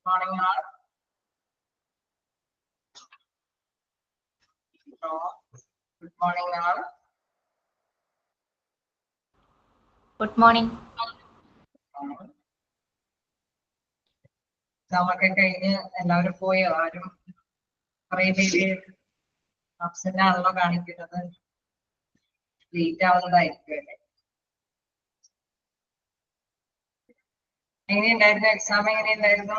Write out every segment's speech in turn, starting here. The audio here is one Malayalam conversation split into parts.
Morning all. Good morning all. Good morning. നമുക്ക് കഴിഞ്ഞ് എല്ലാവരും പോയോ? ആരും കുറെ പേര് അബ്സെന്റ് ആണല്ലോ കാണിക്കുന്നത്. ലേറ്റ് ആവുന്നതായിരിക്കും അല്ലേ? എങ്ങനെയുണ്ടായിരുന്നു എക്സാം? എങ്ങനെയുണ്ടായിരുന്നു?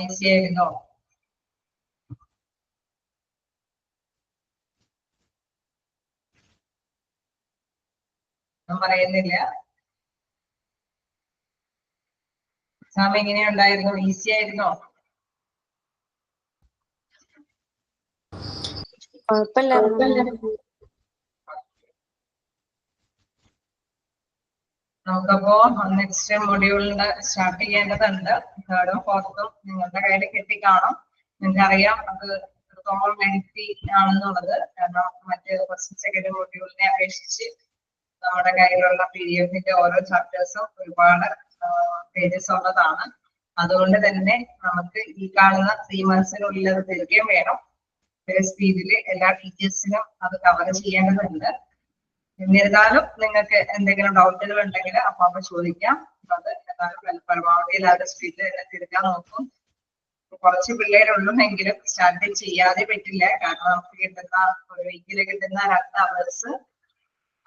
ഈസി ആയിരുന്നോ? ഒന്നും പറയുന്നില്ല. എക്സാം എങ്ങനെയുണ്ടായിരുന്നു? ഈസി ആയിരുന്നോ? നമുക്കപ്പോ നെക്സ്റ്റ് മൊഡ്യൂളിന് സ്റ്റാർട്ട് ചെയ്യേണ്ടതുണ്ട്. തേർഡും ഫോർത്തും നിങ്ങളുടെ കയ്യിൽ കിട്ടിക്കാണും. നിങ്ങൾക്ക് അറിയാം അത് എത്രത്തോളം ലെങ്തി ആണെന്നുള്ളത്. കാരണം മറ്റ് ഫസ്റ്റ് സെക്കൻഡ് മൊഡ്യൂളിനെ അപേക്ഷിച്ച് നമ്മുടെ കയ്യിലുള്ള PDF-ന്റെ ഓരോ ചാപ്റ്റേഴ്സും ഒരുപാട് പേജസ് ഉള്ളതാണ്. അതുകൊണ്ട് തന്നെ നമുക്ക് ഈ കാണുന്ന 3 months-നുള്ളിൽ അത് തീർക്കുകയും വേണം. സ്പീഡിൽ എല്ലാ ടീച്ചേഴ്സിനും അത് കവർ ചെയ്യേണ്ടതുണ്ട്. എന്നിരുന്നാലും നിങ്ങൾക്ക് എന്തെങ്കിലും ഡൗട്ടുകൾ ഉണ്ടെങ്കിൽ അപ്പൊ ചോദിക്കാം. അത് എന്നാലും പരമാവധി എല്ലാവരും സ്പീഡിൽ തന്നെ തീർക്കാൻ നോക്കും. കുറച്ച് പിള്ളേരുള്ളൂന്നെങ്കിലും സ്റ്റാർട്ട് ചെയ്യാതെ പറ്റില്ല. കാരണം നമുക്ക് കിട്ടുന്ന ഒരു വീക്കിൽ കിട്ടുന്ന 2 hours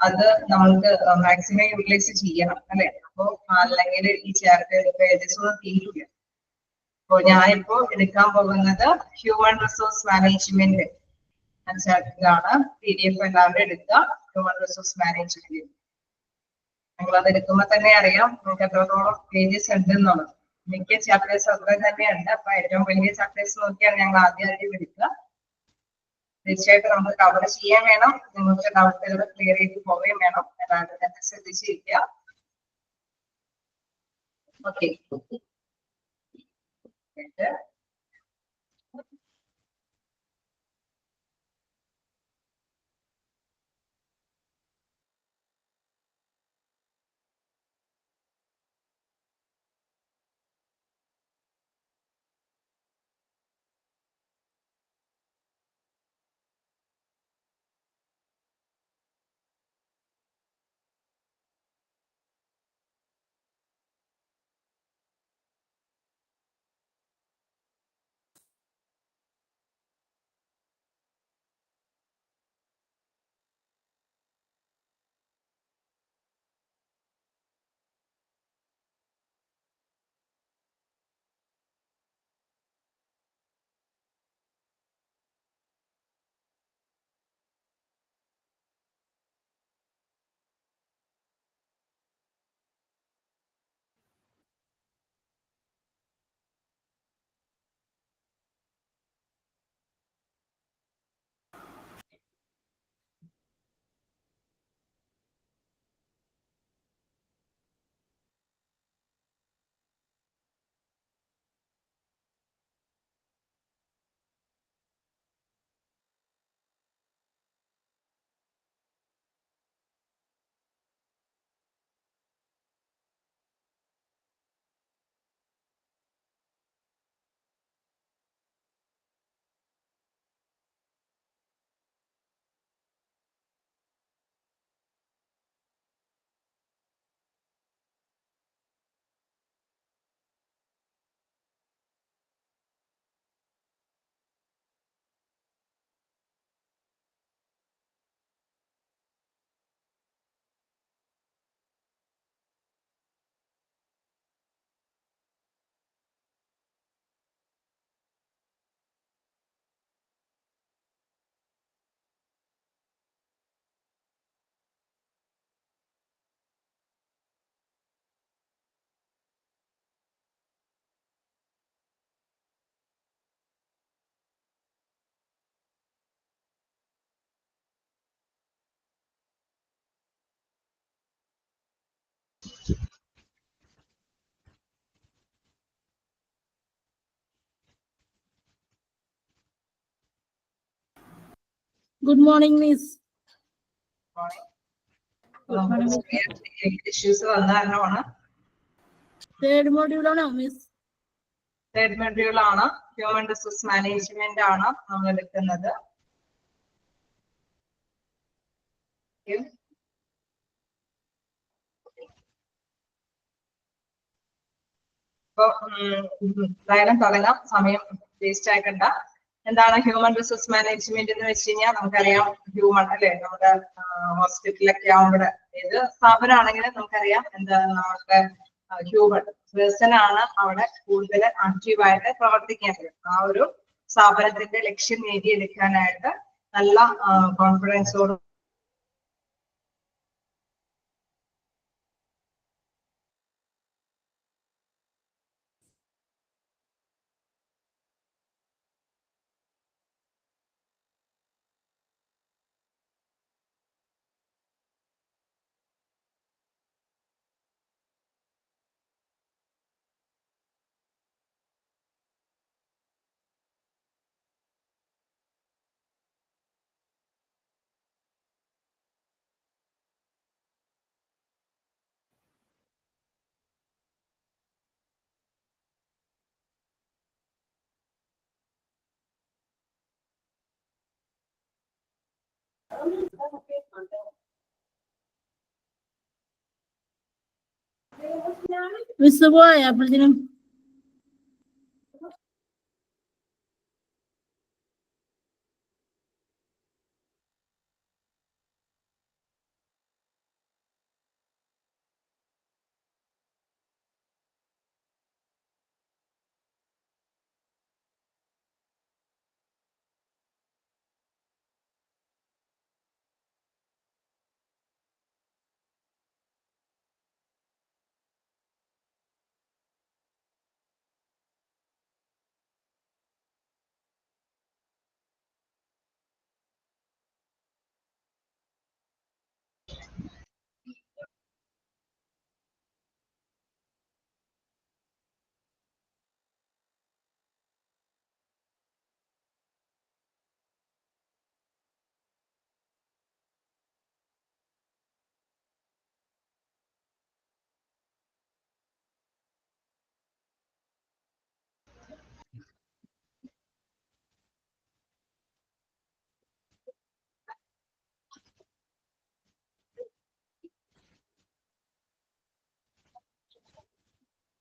അത് നമ്മൾക്ക് മാക്സിമം യൂട്ടിലൈസ് ചെയ്യണം അല്ലെ? അപ്പൊ അല്ലെങ്കിൽ ഈ പേജസ് ഒന്നും തീരില്ല. അപ്പൊ ഞാനിപ്പോ എടുക്കാൻ പോകുന്നത് ഹ്യൂമൻ റിസോഴ്സ് മാനേജ്മെന്റ് ചാപ്റ്ററാണ്. PDF എല്ലാവരും എടുക്കുക. ഹ്യൂമൻ റിസോഴ്സ് മാനേജ്മെന്റ് നിങ്ങൾ അത് എടുക്കുമ്പോൾ തന്നെ അറിയാം നിങ്ങൾക്ക് എത്രത്തോളം പേജസ് ഉണ്ട് എന്നുള്ളത്. മിക്ക ചാപ്റ്റേഴ്സ് അതുപോലെ തന്നെയുണ്ട്. അപ്പൊ ഏറ്റവും വലിയ ചാപ്റ്റേഴ്സ് നോക്കിയാണ് ഞങ്ങൾ ആദ്യം എടുക്കുക. തീർച്ചയായിട്ടും നമുക്ക് കവർ ചെയ്യാൻ വേണം. നിങ്ങൾക്ക് ഡൗട്ടുകൾ ക്ലിയർ ചെയ്ത് പോവുകയും വേണം. എല്ലാവരും തന്നെ ശ്രദ്ധിച്ചിരിക്കുക. Okay. Good morning, Miss. Morning. Issues വന്ന കാരണമാണ്. തേർഡ് മൊഡ്യൂളാണോ മിസ്? തേർഡ് മൊഡ്യൂൾ ആണ്, ഹ്യൂമൻ റിസോഴ്സ് മാനേജ്മെന്റ് ആണ് നമ്മൾ എടുക്കുന്നത്. അപ്പൊ എന്തായാലും തുടങ്ങാം, സമയം വേസ്റ്റ് ആക്കണ്ട. എന്താണ് ഹ്യൂമൻ റിസോഴ്സ് മാനേജ്മെന്റ് എന്ന് വെച്ച് കഴിഞ്ഞാൽ നമുക്കറിയാം, ഹ്യൂമൻ അല്ലെ, നമ്മുടെ ഹോസ്പിറ്റലൊക്കെ ആവുമ്പോൾ ഏത് സ്ഥാപനമാണെങ്കിലും നമുക്കറിയാം എന്താണ് നമ്മുടെ ഹ്യൂമൻ പേഴ്സൺ ആണ് അവിടെ കൂടുതൽ ആക്റ്റീവായിട്ട് പ്രവർത്തിക്കേണ്ടത്. ആ ഒരു സ്ഥാപനത്തിന്റെ ലക്ഷ്യം നേടിയെടുക്കാനായിട്ട് നല്ല കോൺഫിഡൻസോട് മിസ് പോയ അപ്പോഴത്തേനും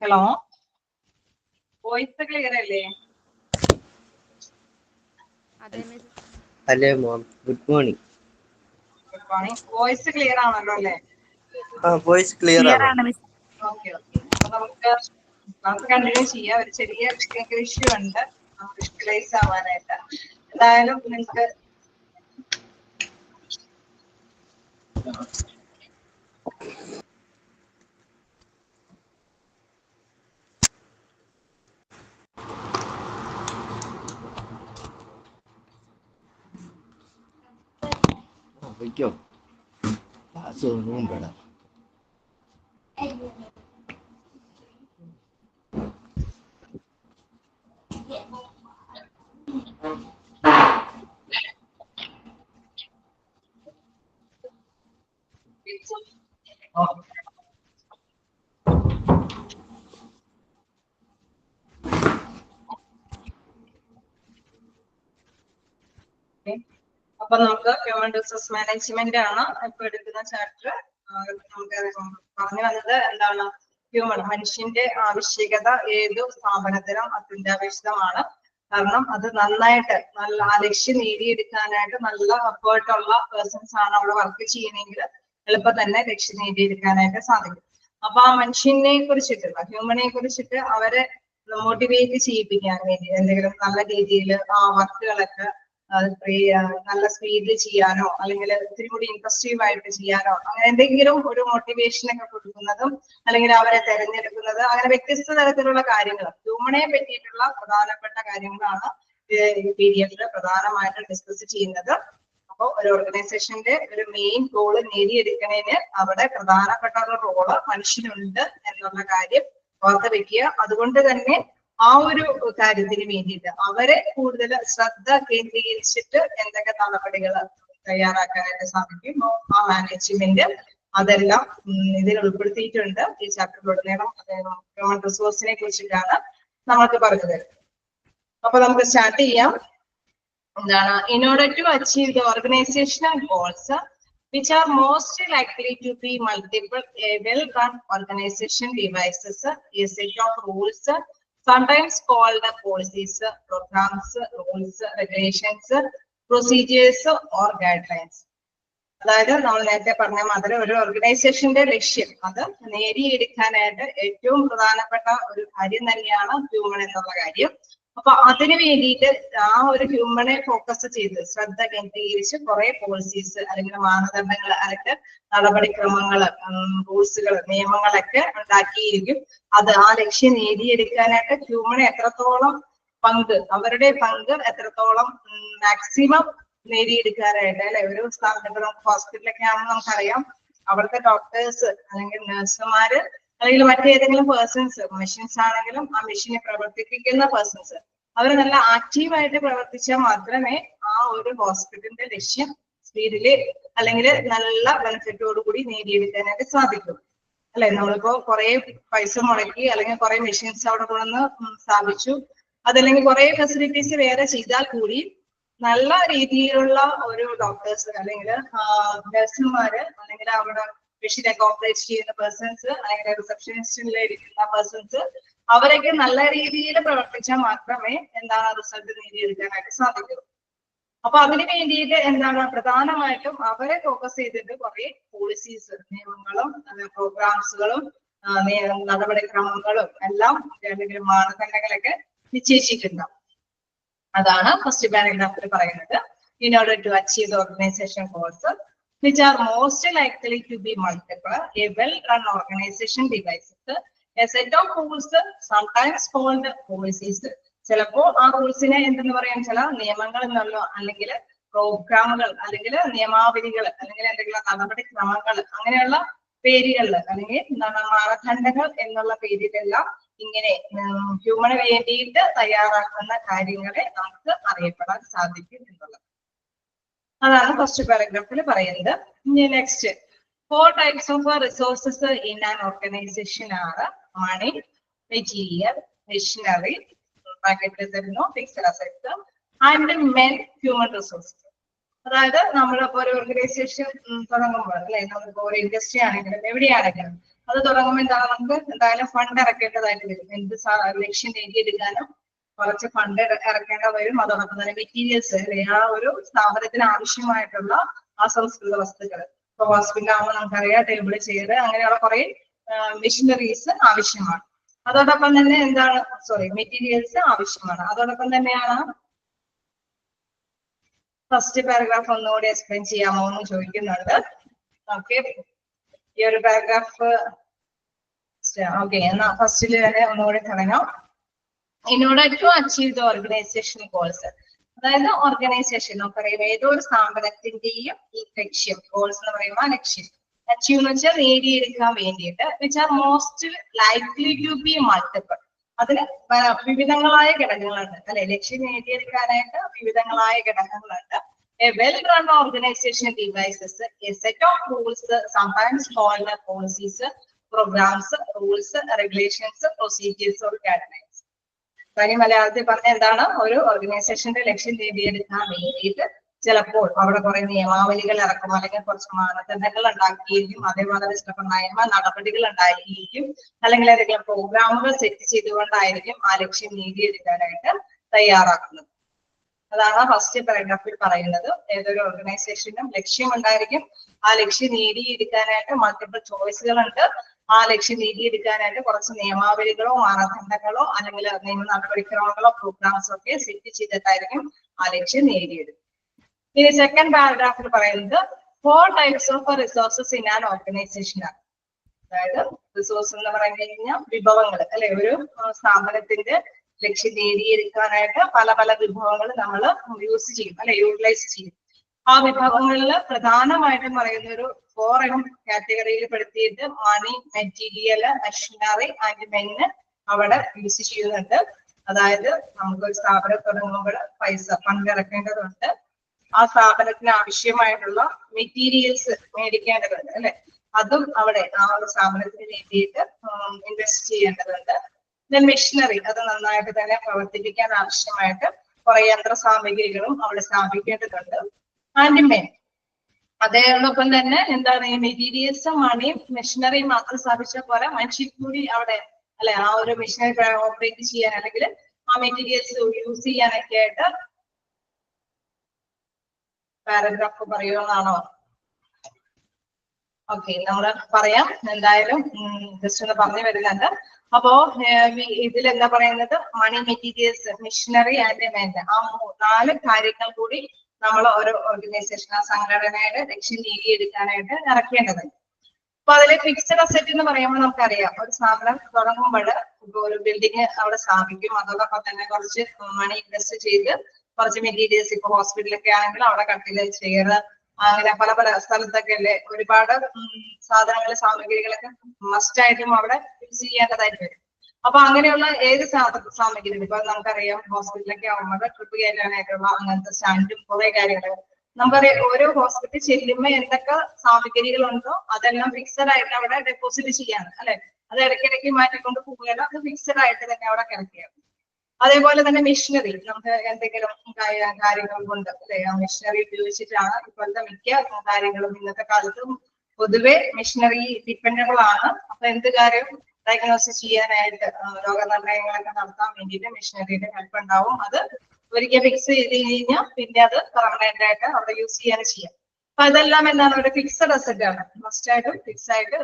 ഹലോ, വോയിസ് ക്ലിയർ അല്ലേ? Hello mom, good morning. Good morning. Voice clear ആണല്ലോ അല്ലേ? വോയിസ് ക്ലിയർ ആണ്. Okay okay. അപ്പൊ നമുക്ക് കണ്ടിന്യൂ ചെയ്യാം. ഒരു ചെറിയ ടെക്നിക്കൽ ഇഷ്യൂ ഉണ്ട് വിഷ്വലൈസ് ആവാനായിട്ട്. എന്തായാലും നിങ്ങൾക്ക് വയ്ക്കോ, ക്ലാസ് ഒന്നും വേണം. അപ്പൊ നമുക്ക് ഹ്യൂമൻ റിസോഴ്സ് മാനേജ്മെന്റ് ആണ് ഇപ്പൊ എടുക്കുന്ന ചാപ്റ്റർ. നമുക്ക് പറഞ്ഞു വന്നത് എന്താണ്, ഹ്യൂമൻ മനുഷ്യന്റെ ആവശ്യകത ഏതു സ്ഥാപനത്തിനും അത്യന്താപേക്ഷിതമാണ്. കാരണം അത് നന്നായിട്ട് നല്ല ആ ലക്ഷ്യം നേടിയെടുക്കാനായിട്ട് നല്ല എഫേർട്ടുള്ള പേഴ്സൺസ് ആണ് അവിടെ വർക്ക് ചെയ്യണമെങ്കിൽ എളുപ്പം തന്നെ ലക്ഷ്യം നേടിയെടുക്കാനായിട്ട് സാധിക്കും. അപ്പൊ ആ മനുഷ്യനെ കുറിച്ചിട്ടുള്ള ഹ്യൂമനെ കുറിച്ചിട്ട് അവരെ മോട്ടിവേറ്റ് ചെയ്യിപ്പിക്കാൻ വേണ്ടി എന്തെങ്കിലും നല്ല രീതിയിൽ ആ വർക്കുകളൊക്കെ നല്ല സ്പീഡിൽ ചെയ്യാനോ അല്ലെങ്കിൽ ഇത്തിരി കൂടി ഇൻട്രസ്റ്റീവ് ആയിട്ട് ചെയ്യാനോ അങ്ങനെ എന്തെങ്കിലും ഒരു മോട്ടിവേഷൻ ഒക്കെ കൊടുക്കുന്നതും അല്ലെങ്കിൽ അവരെ തെരഞ്ഞെടുക്കുന്നത് അങ്ങനെ വ്യത്യസ്ത തരത്തിലുള്ള കാര്യങ്ങൾ ഹ്യൂമനെ പറ്റിയിട്ടുള്ള പ്രധാനപ്പെട്ട കാര്യങ്ങളാണ് ഈ പീരിയഡിൽ പ്രധാനമായിട്ട് ഡിസ്കസ് ചെയ്യുന്നത്. അപ്പോൾ ഒരു ഓർഗനൈസേഷന്റെ ഒരു മെയിൻ ഗോള് നേടിയെടുക്കുന്നതിന് അവിടെ പ്രധാനപ്പെട്ട ഒരു റോള് മനുഷ്യനുണ്ട് എന്നുള്ള കാര്യം ഓർത്ത് വെക്കുക. അതുകൊണ്ട് തന്നെ ആ ഒരു കാര്യത്തിന് വേണ്ടിയിട്ട് അവരെ കൂടുതൽ ശ്രദ്ധ കേന്ദ്രീകരിച്ചിട്ട് എന്തൊക്കെ നടപടികൾ തയ്യാറാക്കാനായിട്ട് സാധിക്കും ആ മാനേജ്മെന്റ് അതെല്ലാം ഇതിൽ ഉൾപ്പെടുത്തിയിട്ടുണ്ട്. ഈ ചാപ്റ്ററിലുടനീളം ഹ്യൂമൻ റിസോഴ്സിനെ കുറിച്ചിട്ടാണ് നമുക്ക് പറഞ്ഞത്. അപ്പൊ നമുക്ക് സ്റ്റാർട്ട് ചെയ്യാം. എന്താണ്? In order to achieve the organizational goals which are most likely to be multiple, a well-run organization devises a set of rules, sometimes called policies, programs, rules, regulations, procedures or guidelines. അതായത് നമ്മൾ നേരത്തെ പറഞ്ഞ മാതിരി ഒരു ഓർഗനൈസേഷന്റെ ലക്ഷ്യം അത് നേടിയെടുക്കാനായിട്ട് ഏറ്റവും പ്രധാനപ്പെട്ട ഒരു കാര്യം തന്നെയാണ് ഹ്യൂമൻ എന്നുള്ള കാര്യം. അപ്പൊ അതിനു വേണ്ടിയിട്ട് ആ ഒരു ഹ്യൂമനെ ഫോക്കസ് ചെയ്ത് ശ്രദ്ധ കേന്ദ്രീകരിച്ച് കുറെ പോളിസീസ് അല്ലെങ്കിൽ മാനദണ്ഡങ്ങൾ അല്ലെങ്കിൽ നടപടിക്രമങ്ങൾ, റൂൾസുകൾ, നിയമങ്ങളൊക്കെ ഉണ്ടാക്കിയിരിക്കും. അത് ആ ലക്ഷ്യം നേടിയെടുക്കാനായിട്ട് ഹ്യൂമനെ എത്രത്തോളം അവരുടെ പങ്ക് എത്രത്തോളം മാക്സിമം നേടിയെടുക്കാനായിട്ട് അല്ലെ. ഒരു സ്ഥാപനത്തിൽ ഹോസ്പിറ്റലൊക്കെ ആണെന്ന് നമുക്കറിയാം, അവിടുത്തെ ഡോക്ടേഴ്സ് അല്ലെങ്കിൽ നഴ്സുമാര് അല്ലെങ്കിൽ മറ്റേതെങ്കിലും പേഴ്സൺസ്, മെഷീൻസ് ആണെങ്കിലും ആ മെഷീനെ പ്രവർത്തിപ്പിക്കുന്ന പേഴ്സൺസ് അവർ നല്ല ആക്റ്റീവായിട്ട് പ്രവർത്തിച്ചാൽ മാത്രമേ ആ ഒരു ഹോസ്പിറ്റലിന്റെ ലക്ഷ്യം സ്പീഡില് അല്ലെങ്കിൽ നല്ല ബെനിഫിറ്റോട് കൂടി നേടിയെടുക്കാനായിട്ട് സാധിക്കും അല്ലെ. നമ്മളിപ്പോ കുറെ പൈസ മുടക്കി അല്ലെങ്കിൽ കുറെ മെഷീൻസ് അവിടെ കൊണ്ടുവന്ന് സ്ഥാപിച്ചു, അതല്ലെങ്കിൽ കുറെ ഫെസിലിറ്റീസ് വേറെ ചെയ്താൽ കൂടി നല്ല രീതിയിലുള്ള ഒരു ഡോക്ടേഴ്സ് അല്ലെങ്കിൽ നഴ്സുമാര് അല്ലെങ്കിൽ അവിടെ മെഷീനൊക്കെ ഓപ്പറേറ്റ് ചെയ്യുന്ന പേഴ്സൺസ് അല്ലെങ്കിൽ റിസപ്ഷനിസ്റ്റിൽ ഇരിക്കുന്ന പേഴ്സൺസ് അവരൊക്കെ നല്ല രീതിയിൽ പ്രവർത്തിച്ചാൽ മാത്രമേ എന്താണ് റിസൾട്ട് നേടിയെടുക്കാനായിട്ട് സാധിക്കൂ. അപ്പൊ അതിന് വേണ്ടിയിട്ട് എന്താണ് പ്രധാനമായിട്ടും അവരെ ഫോക്കസ് ചെയ്തിട്ട് കുറെ പോളിസീസ്, നിയമങ്ങളും പ്രോഗ്രാംസുകളും നടപടിക്രമങ്ങളും എല്ലാം അല്ലെങ്കിൽ മാനദണ്ഡങ്ങളൊക്കെ നിശ്ചയിച്ചിട്ടുണ്ടാവും. അതാണ് ഫസ്റ്റ് പാരഗ്രാഫിൽ പറയുന്നത്. In order to achieve the organization goals which are most likely to be multiple, a well-run organization devises a set of rules, sometimes called policies. ചിലപ്പോ ആ റൂൾസിനെ എന്തെന്ന് പറയാൻ ചില നിയമങ്ങൾ എന്നല്ലോ അല്ലെങ്കിൽ പ്രോഗ്രാമുകൾ അല്ലെങ്കിൽ നിയമാവലികൾ അല്ലെങ്കിൽ എന്തെങ്കിലും നടപടിക്രമങ്ങൾ അങ്ങനെയുള്ള പേരുകളിൽ അല്ലെങ്കിൽ എന്താണ് മാനദണ്ഡങ്ങൾ എന്നുള്ള പേരിലെല്ലാം ഇങ്ങനെ ഹ്യൂമന് വേണ്ടിയിട്ട് തയ്യാറാക്കുന്ന കാര്യങ്ങളെ നമുക്ക് അറിയപ്പെടാൻ സാധിക്കും എന്നുള്ളത്. അതാണ് ഫസ്റ്റ് പാരഗ്രാഫിൽ പറയുന്നത്. Next, 4 types of resources in an organization are money, material, machinery, fixed assets, and men, human resources. അതായത് നമ്മളിപ്പോ ഒരു ഓർഗനൈസേഷൻ തുടങ്ങുമ്പോൾ അല്ലെ, നമ്മളിപ്പോ ഒരു ഇൻഡസ്ട്രി ആണെങ്കിലും എവിടെയാണെങ്കിലും അത് തുടങ്ങുമ്പോൾ എന്താണ് നമുക്ക് എന്തായാലും ഫണ്ട് ഇറക്കേണ്ടതായിട്ട് വരും. എന്ത് ലക്ഷ്യം നേടിയെടുക്കാനും കുറച്ച് ഫണ്ട് ഇറക്കേണ്ട വരും. അതോടൊപ്പം തന്നെ മെറ്റീരിയൽസ് അല്ലെ, ആ ഒരു സ്ഥാപനത്തിന് ആവശ്യമായിട്ടുള്ള അസംസ്കൃത വസ്തുക്കൾ. ഇപ്പൊ ഹോസ്പിറ്റൽ ആകുമ്പോൾ നമുക്കറിയാം ടേബിൾ, ചെയർ അങ്ങനെയുള്ള കുറെ മെഷീനറീസ് ആവശ്യമാണ്. അതോടൊപ്പം തന്നെ എന്താണ് മെറ്റീരിയൽസ് ആവശ്യമാണ്. അതോടൊപ്പം തന്നെയാണ് ഫസ്റ്റ് പാരഗ്രാഫ് ഒന്നുകൂടി എക്സ്പ്ലെയിൻ ചെയ്യാമോ എന്ന് ചോദിക്കുന്നുണ്ട്. ഓക്കെ, ഈ ഒരു പാരഗ്രാഫ് ഓക്കെ എന്നാ ഫസ്റ്റിൽ തന്നെ ഒന്നുകൂടി തുടങ്ങാം. In order to achieve the organization goals, അതായത് ഓർഗനൈസേഷൻ നമുക്കറിയാം ഏതൊരു സ്ഥാപനത്തിന്റെയും ഈ ലക്ഷ്യം, ഗോൾസ് എന്ന് പറയുമ്പോൾ ലക്ഷ്യം, അച്ചീവ് എന്ന് വെച്ചാൽ നേടിയെടുക്കാൻ വേണ്ടിയിട്ട് which are most likely to be multiple. അതിന് വിവിധങ്ങളായ ഘടകങ്ങളുണ്ട് അല്ലെ. ലക്ഷ്യം നേടിയെടുക്കാനായിട്ട് വിവിധങ്ങളായ ഘടകങ്ങളുണ്ട്. A well-run organization devises a set of rules, sometimes called policies, programs, rules, regulations, procedures or guidelines. കാര്യം മലയാളത്തിൽ പറഞ്ഞ എന്താണ്, ഒരു ഓർഗനൈസേഷന്റെ ലക്ഷ്യം നേടിയെടുക്കാൻ വേണ്ടിയിട്ട് ചിലപ്പോൾ അവിടെ കുറെ നിയമാവലികൾ ഇറക്കും, അല്ലെങ്കിൽ കുറച്ച് മാനദണ്ഡങ്ങൾ ഉണ്ടാക്കിയിരിക്കും, അതേപോലെ നയമ നടപടികൾ ഉണ്ടായിരിക്കും, അല്ലെങ്കിൽ ഏതെങ്കിലും പ്രോഗ്രാമുകൾ സെറ്റ് ചെയ്തുകൊണ്ടായിരിക്കും ആ ലക്ഷ്യം നേടിയെടുക്കാനായിട്ട് തയ്യാറാക്കുന്നത്. അതാണ് ഫസ്റ്റ് പാരഗ്രാഫിൽ പറയുന്നത്. ഏതൊരു ഓർഗനൈസേഷനും ലക്ഷ്യം ഉണ്ടായിരിക്കും. ആ ലക്ഷ്യം നേടിയെടുക്കാനായിട്ട് മൾട്ടിപ്പിൾ ചോയ്സുകളുണ്ട്. ആ ലക്ഷ്യം നേടിയെടുക്കാനായിട്ട് കുറച്ച് നിയമാവലികളോ മാനദണ്ഡങ്ങളോ അല്ലെങ്കിൽ നിയമ നടപടിക്രമങ്ങളോ പ്രോഗ്രാംസോ ഒക്കെ സെറ്റ് ചെയ്തിട്ടായിരിക്കും ആ ലക്ഷ്യം നേടിയെടുക്കും. ഇനി സെക്കൻഡ് പാരഗ്രാഫിൽ പറയുന്നത് 4 types of resources in an organization ആണ്. അതായത് റിസോഴ്സ് എന്ന് പറഞ്ഞു കഴിഞ്ഞാൽ വിഭവങ്ങൾ അല്ലെ. ഒരു സ്ഥാപനത്തിന്റെ ലക്ഷ്യം നേടിയെടുക്കാനായിട്ട് പല പല വിഭവങ്ങൾ നമ്മൾ യൂസ് ചെയ്യും അല്ലെ, യൂട്ടിലൈസ് ചെയ്യും. ആ വിഭവങ്ങളിൽ പ്രധാനമായിട്ടും പറയുന്ന ഒരു 4 കാറ്റഗറിയിൽ പെടുത്തിയിട്ട് മണി, മെറ്റീരിയൽ, മെഷീനറി ആൻഡ് മെന്ന് അവിടെ യൂസ് ചെയ്യുന്നുണ്ട്. അതായത് നമുക്കൊരു സ്ഥാപനം തുടങ്ങുമ്പോൾ പൈസ ഫണ്ട് ഇറക്കേണ്ടതുണ്ട്. ആ സ്ഥാപനത്തിന് ആവശ്യമായിട്ടുള്ള മെറ്റീരിയൽസ് മേടിക്കേണ്ടതുണ്ട് അല്ലെ. അതും അവിടെ ആ ഒരു സ്ഥാപനത്തിന് വേണ്ടിയിട്ട് ഇൻവെസ്റ്റ് ചെയ്യേണ്ടതുണ്ട്. ദെൻ മെഷീനറി അത് നന്നായിട്ട് തന്നെ പ്രവർത്തിപ്പിക്കാൻ ആവശ്യമായിട്ട് കുറെ യന്ത്ര സാമഗ്രികളും അവിടെ സ്ഥാപിക്കേണ്ടതുണ്ട്. ആൻഡ് മെൻ അതോടൊപ്പം തന്നെ എന്താണ് ഈ മെറ്റീരിയൽസും മണിയും മെഷീനറിയും മാത്രം സ്ഥാപിച്ച പോലെ മനുഷ്യൻ കൂടി അവിടെ അല്ലെ ആ ഒരു മെഷീനറി ഓപ്പറേറ്റ് ചെയ്യാൻ അല്ലെങ്കിൽ ആ മെറ്റീരിയൽസ് യൂസ് ചെയ്യാനൊക്കെ ആയിട്ട് പാരഗ്രാഫ് പറയുമെന്നാണോ? ഓക്കെ, നമ്മൾ പറയാം എന്തായാലും ജസ്റ്റ് ഒന്ന് പറഞ്ഞു വരുന്നുണ്ട്. അപ്പോ ഇതിൽ എന്താ പറയുന്നത്, മണി, മെറ്റീരിയൽസ്, മെഷീനറി ആൻഡ് മെൻ, ആ 4 കാര്യങ്ങൾ കൂടി നമ്മൾ ഒരു ഓർഗനൈസേഷൻ ആ സംഘടനയുടെ ലക്ഷ്യം നേടിയെടുക്കാനായിട്ട് ഇറക്കേണ്ടതുണ്ട്. അപ്പൊ അതിലെ ഫിക്സഡ് അസറ്റ് എന്ന് പറയുമ്പോൾ നമുക്കറിയാം ഒരു സ്ഥാപനം തുടങ്ങുമ്പോൾ ഒരു ബിൽഡിംഗ് അവിടെ സ്ഥാപിക്കും, അതോടൊപ്പം തന്നെ കുറച്ച് മണി ഇൻവെസ്റ്റ് ചെയ്ത് കുറച്ച് മെറ്റീരിയൽസ്, ഇപ്പൊ ഹോസ്പിറ്റലൊക്കെ ആണെങ്കിൽ അവിടെ കട്ടില്, ചെയർ, അങ്ങനെ പല പല സ്ഥലത്തൊക്കെ അല്ലേ ഒരുപാട് സാധനങ്ങൾ, സാമഗ്രികളൊക്കെ മസ്റ്റ് ആയിട്ടും അവിടെ യൂസ് ചെയ്യേണ്ടതായിട്ട് വരും. അപ്പൊ അങ്ങനെയുള്ള ഏത് സാമഗ്രി, ഇപ്പൊ നമുക്കറിയാം ഹോസ്പിറ്റലൊക്കെ ആവുമ്പോൾ ട്രിപ്പ് കയറ്റാനായിട്ടുള്ള അങ്ങനത്തെ സ്റ്റാൻഡും കുറെ കാര്യങ്ങൾ നമുക്കറിയാം. ഓരോ ഹോസ്പിറ്റൽ ചെല്ലുമ്പോൾ എന്തൊക്കെ സാമഗ്രികളുണ്ടോ അതെല്ലാം ഫിക്സഡ് ആയിട്ട് അവിടെ ഡെപ്പോസിറ്റ് ചെയ്യാണ് അല്ലെ. അത് ഇടയ്ക്കിടയ്ക്ക് മാറ്റിക്കൊണ്ട് പോവുകയല്ല, അത് ഫിക്സഡ് ആയിട്ട് തന്നെ അവിടെ കിടക്കുകയാണ്. അതേപോലെ തന്നെ മെഷീനറി, നമുക്ക് എന്തെങ്കിലും കാര്യങ്ങൾ കൊണ്ട് അല്ലെ ആ മെഷീനറി ഉപയോഗിച്ചിട്ടാണ് ഇപ്പോഴത്തെ മിക്ക കാര്യങ്ങളും. ഇന്നത്തെ കാലത്തും പൊതുവെ മെഷീനറി ഡിപ്പെൻഡബിൾ ആണ്. അപ്പൊ എന്ത് കാര്യം ഡയഗ്നോസിസ് ചെയ്യാനായിട്ട് രോഗനിർണയങ്ങളൊക്കെ നടത്താൻ വേണ്ടിയിട്ട് മെഷീനറിയുടെ ഹെൽപ്പ് ഉണ്ടാവും. അത് ഒരിക്കൽ ഫിക്സ് ചെയ്ത് കഴിഞ്ഞാൽ പിന്നെ അത് പെർമനന്റ് ആയിട്ട് അവിടെ യൂസ് ചെയ്യാം. അപ്പൊ അതെല്ലാം എന്താണ്, ഒരു ഫിക്സഡ് അസറ്റ് ആണ്, മസ്റ്റ് ആയിട്ടും ഫിക്സ് ആയിട്ട്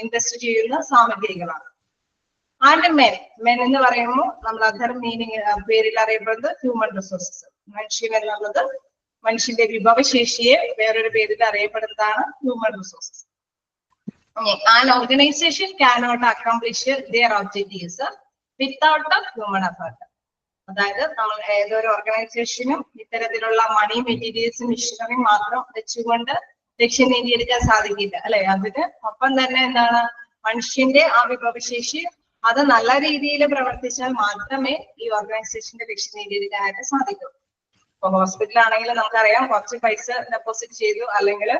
ഇൻവെസ്റ്റ് ചെയ്യുന്ന സാമഗ്രികളാണ്. ആൻഡ് മെൻ എന്ന് പറയുമ്പോൾ നമ്മൾ അതർ മീനിങ് പേരിൽ അറിയപ്പെടുന്നത് ഹ്യൂമൻ റിസോഴ്സസ്. മനുഷ്യൻ എന്നുള്ളത് മനുഷ്യന്റെ വിഭവശേഷിയെ വേറൊരു പേരിൽ അറിയപ്പെടുന്നതാണ് human resources. An organization cannot accomplish their objectives without a human effort. അതായത് നമ്മൾ ഏതൊരു ഓർഗനൈസേഷനും ഇത്തരത്തിലുള്ള മണി, മെറ്റീരിയൽസ്, മെഷീനറി മാത്രം വെച്ചുകൊണ്ട് ലക്ഷ്യം നേടിയെടുക്കാൻ സാധിക്കില്ല അല്ലെ. അതിന് ഒപ്പം തന്നെ എന്താണ്, മനുഷ്യന്റെ ആ വിഭവശേഷി അത് നല്ല രീതിയിൽ പ്രവർത്തിച്ചാൽ മാത്രമേ ഈ ഓർഗനൈസേഷന്റെ ലക്ഷ്യം നേടിയെടുക്കാനായിട്ട് സാധിക്കൂ. ഇപ്പൊ ഹോസ്പിറ്റൽ നമുക്കറിയാം കുറച്ച് പൈസ ഡെപ്പോസിറ്റ് ചെയ്തു, അല്ലെങ്കിൽ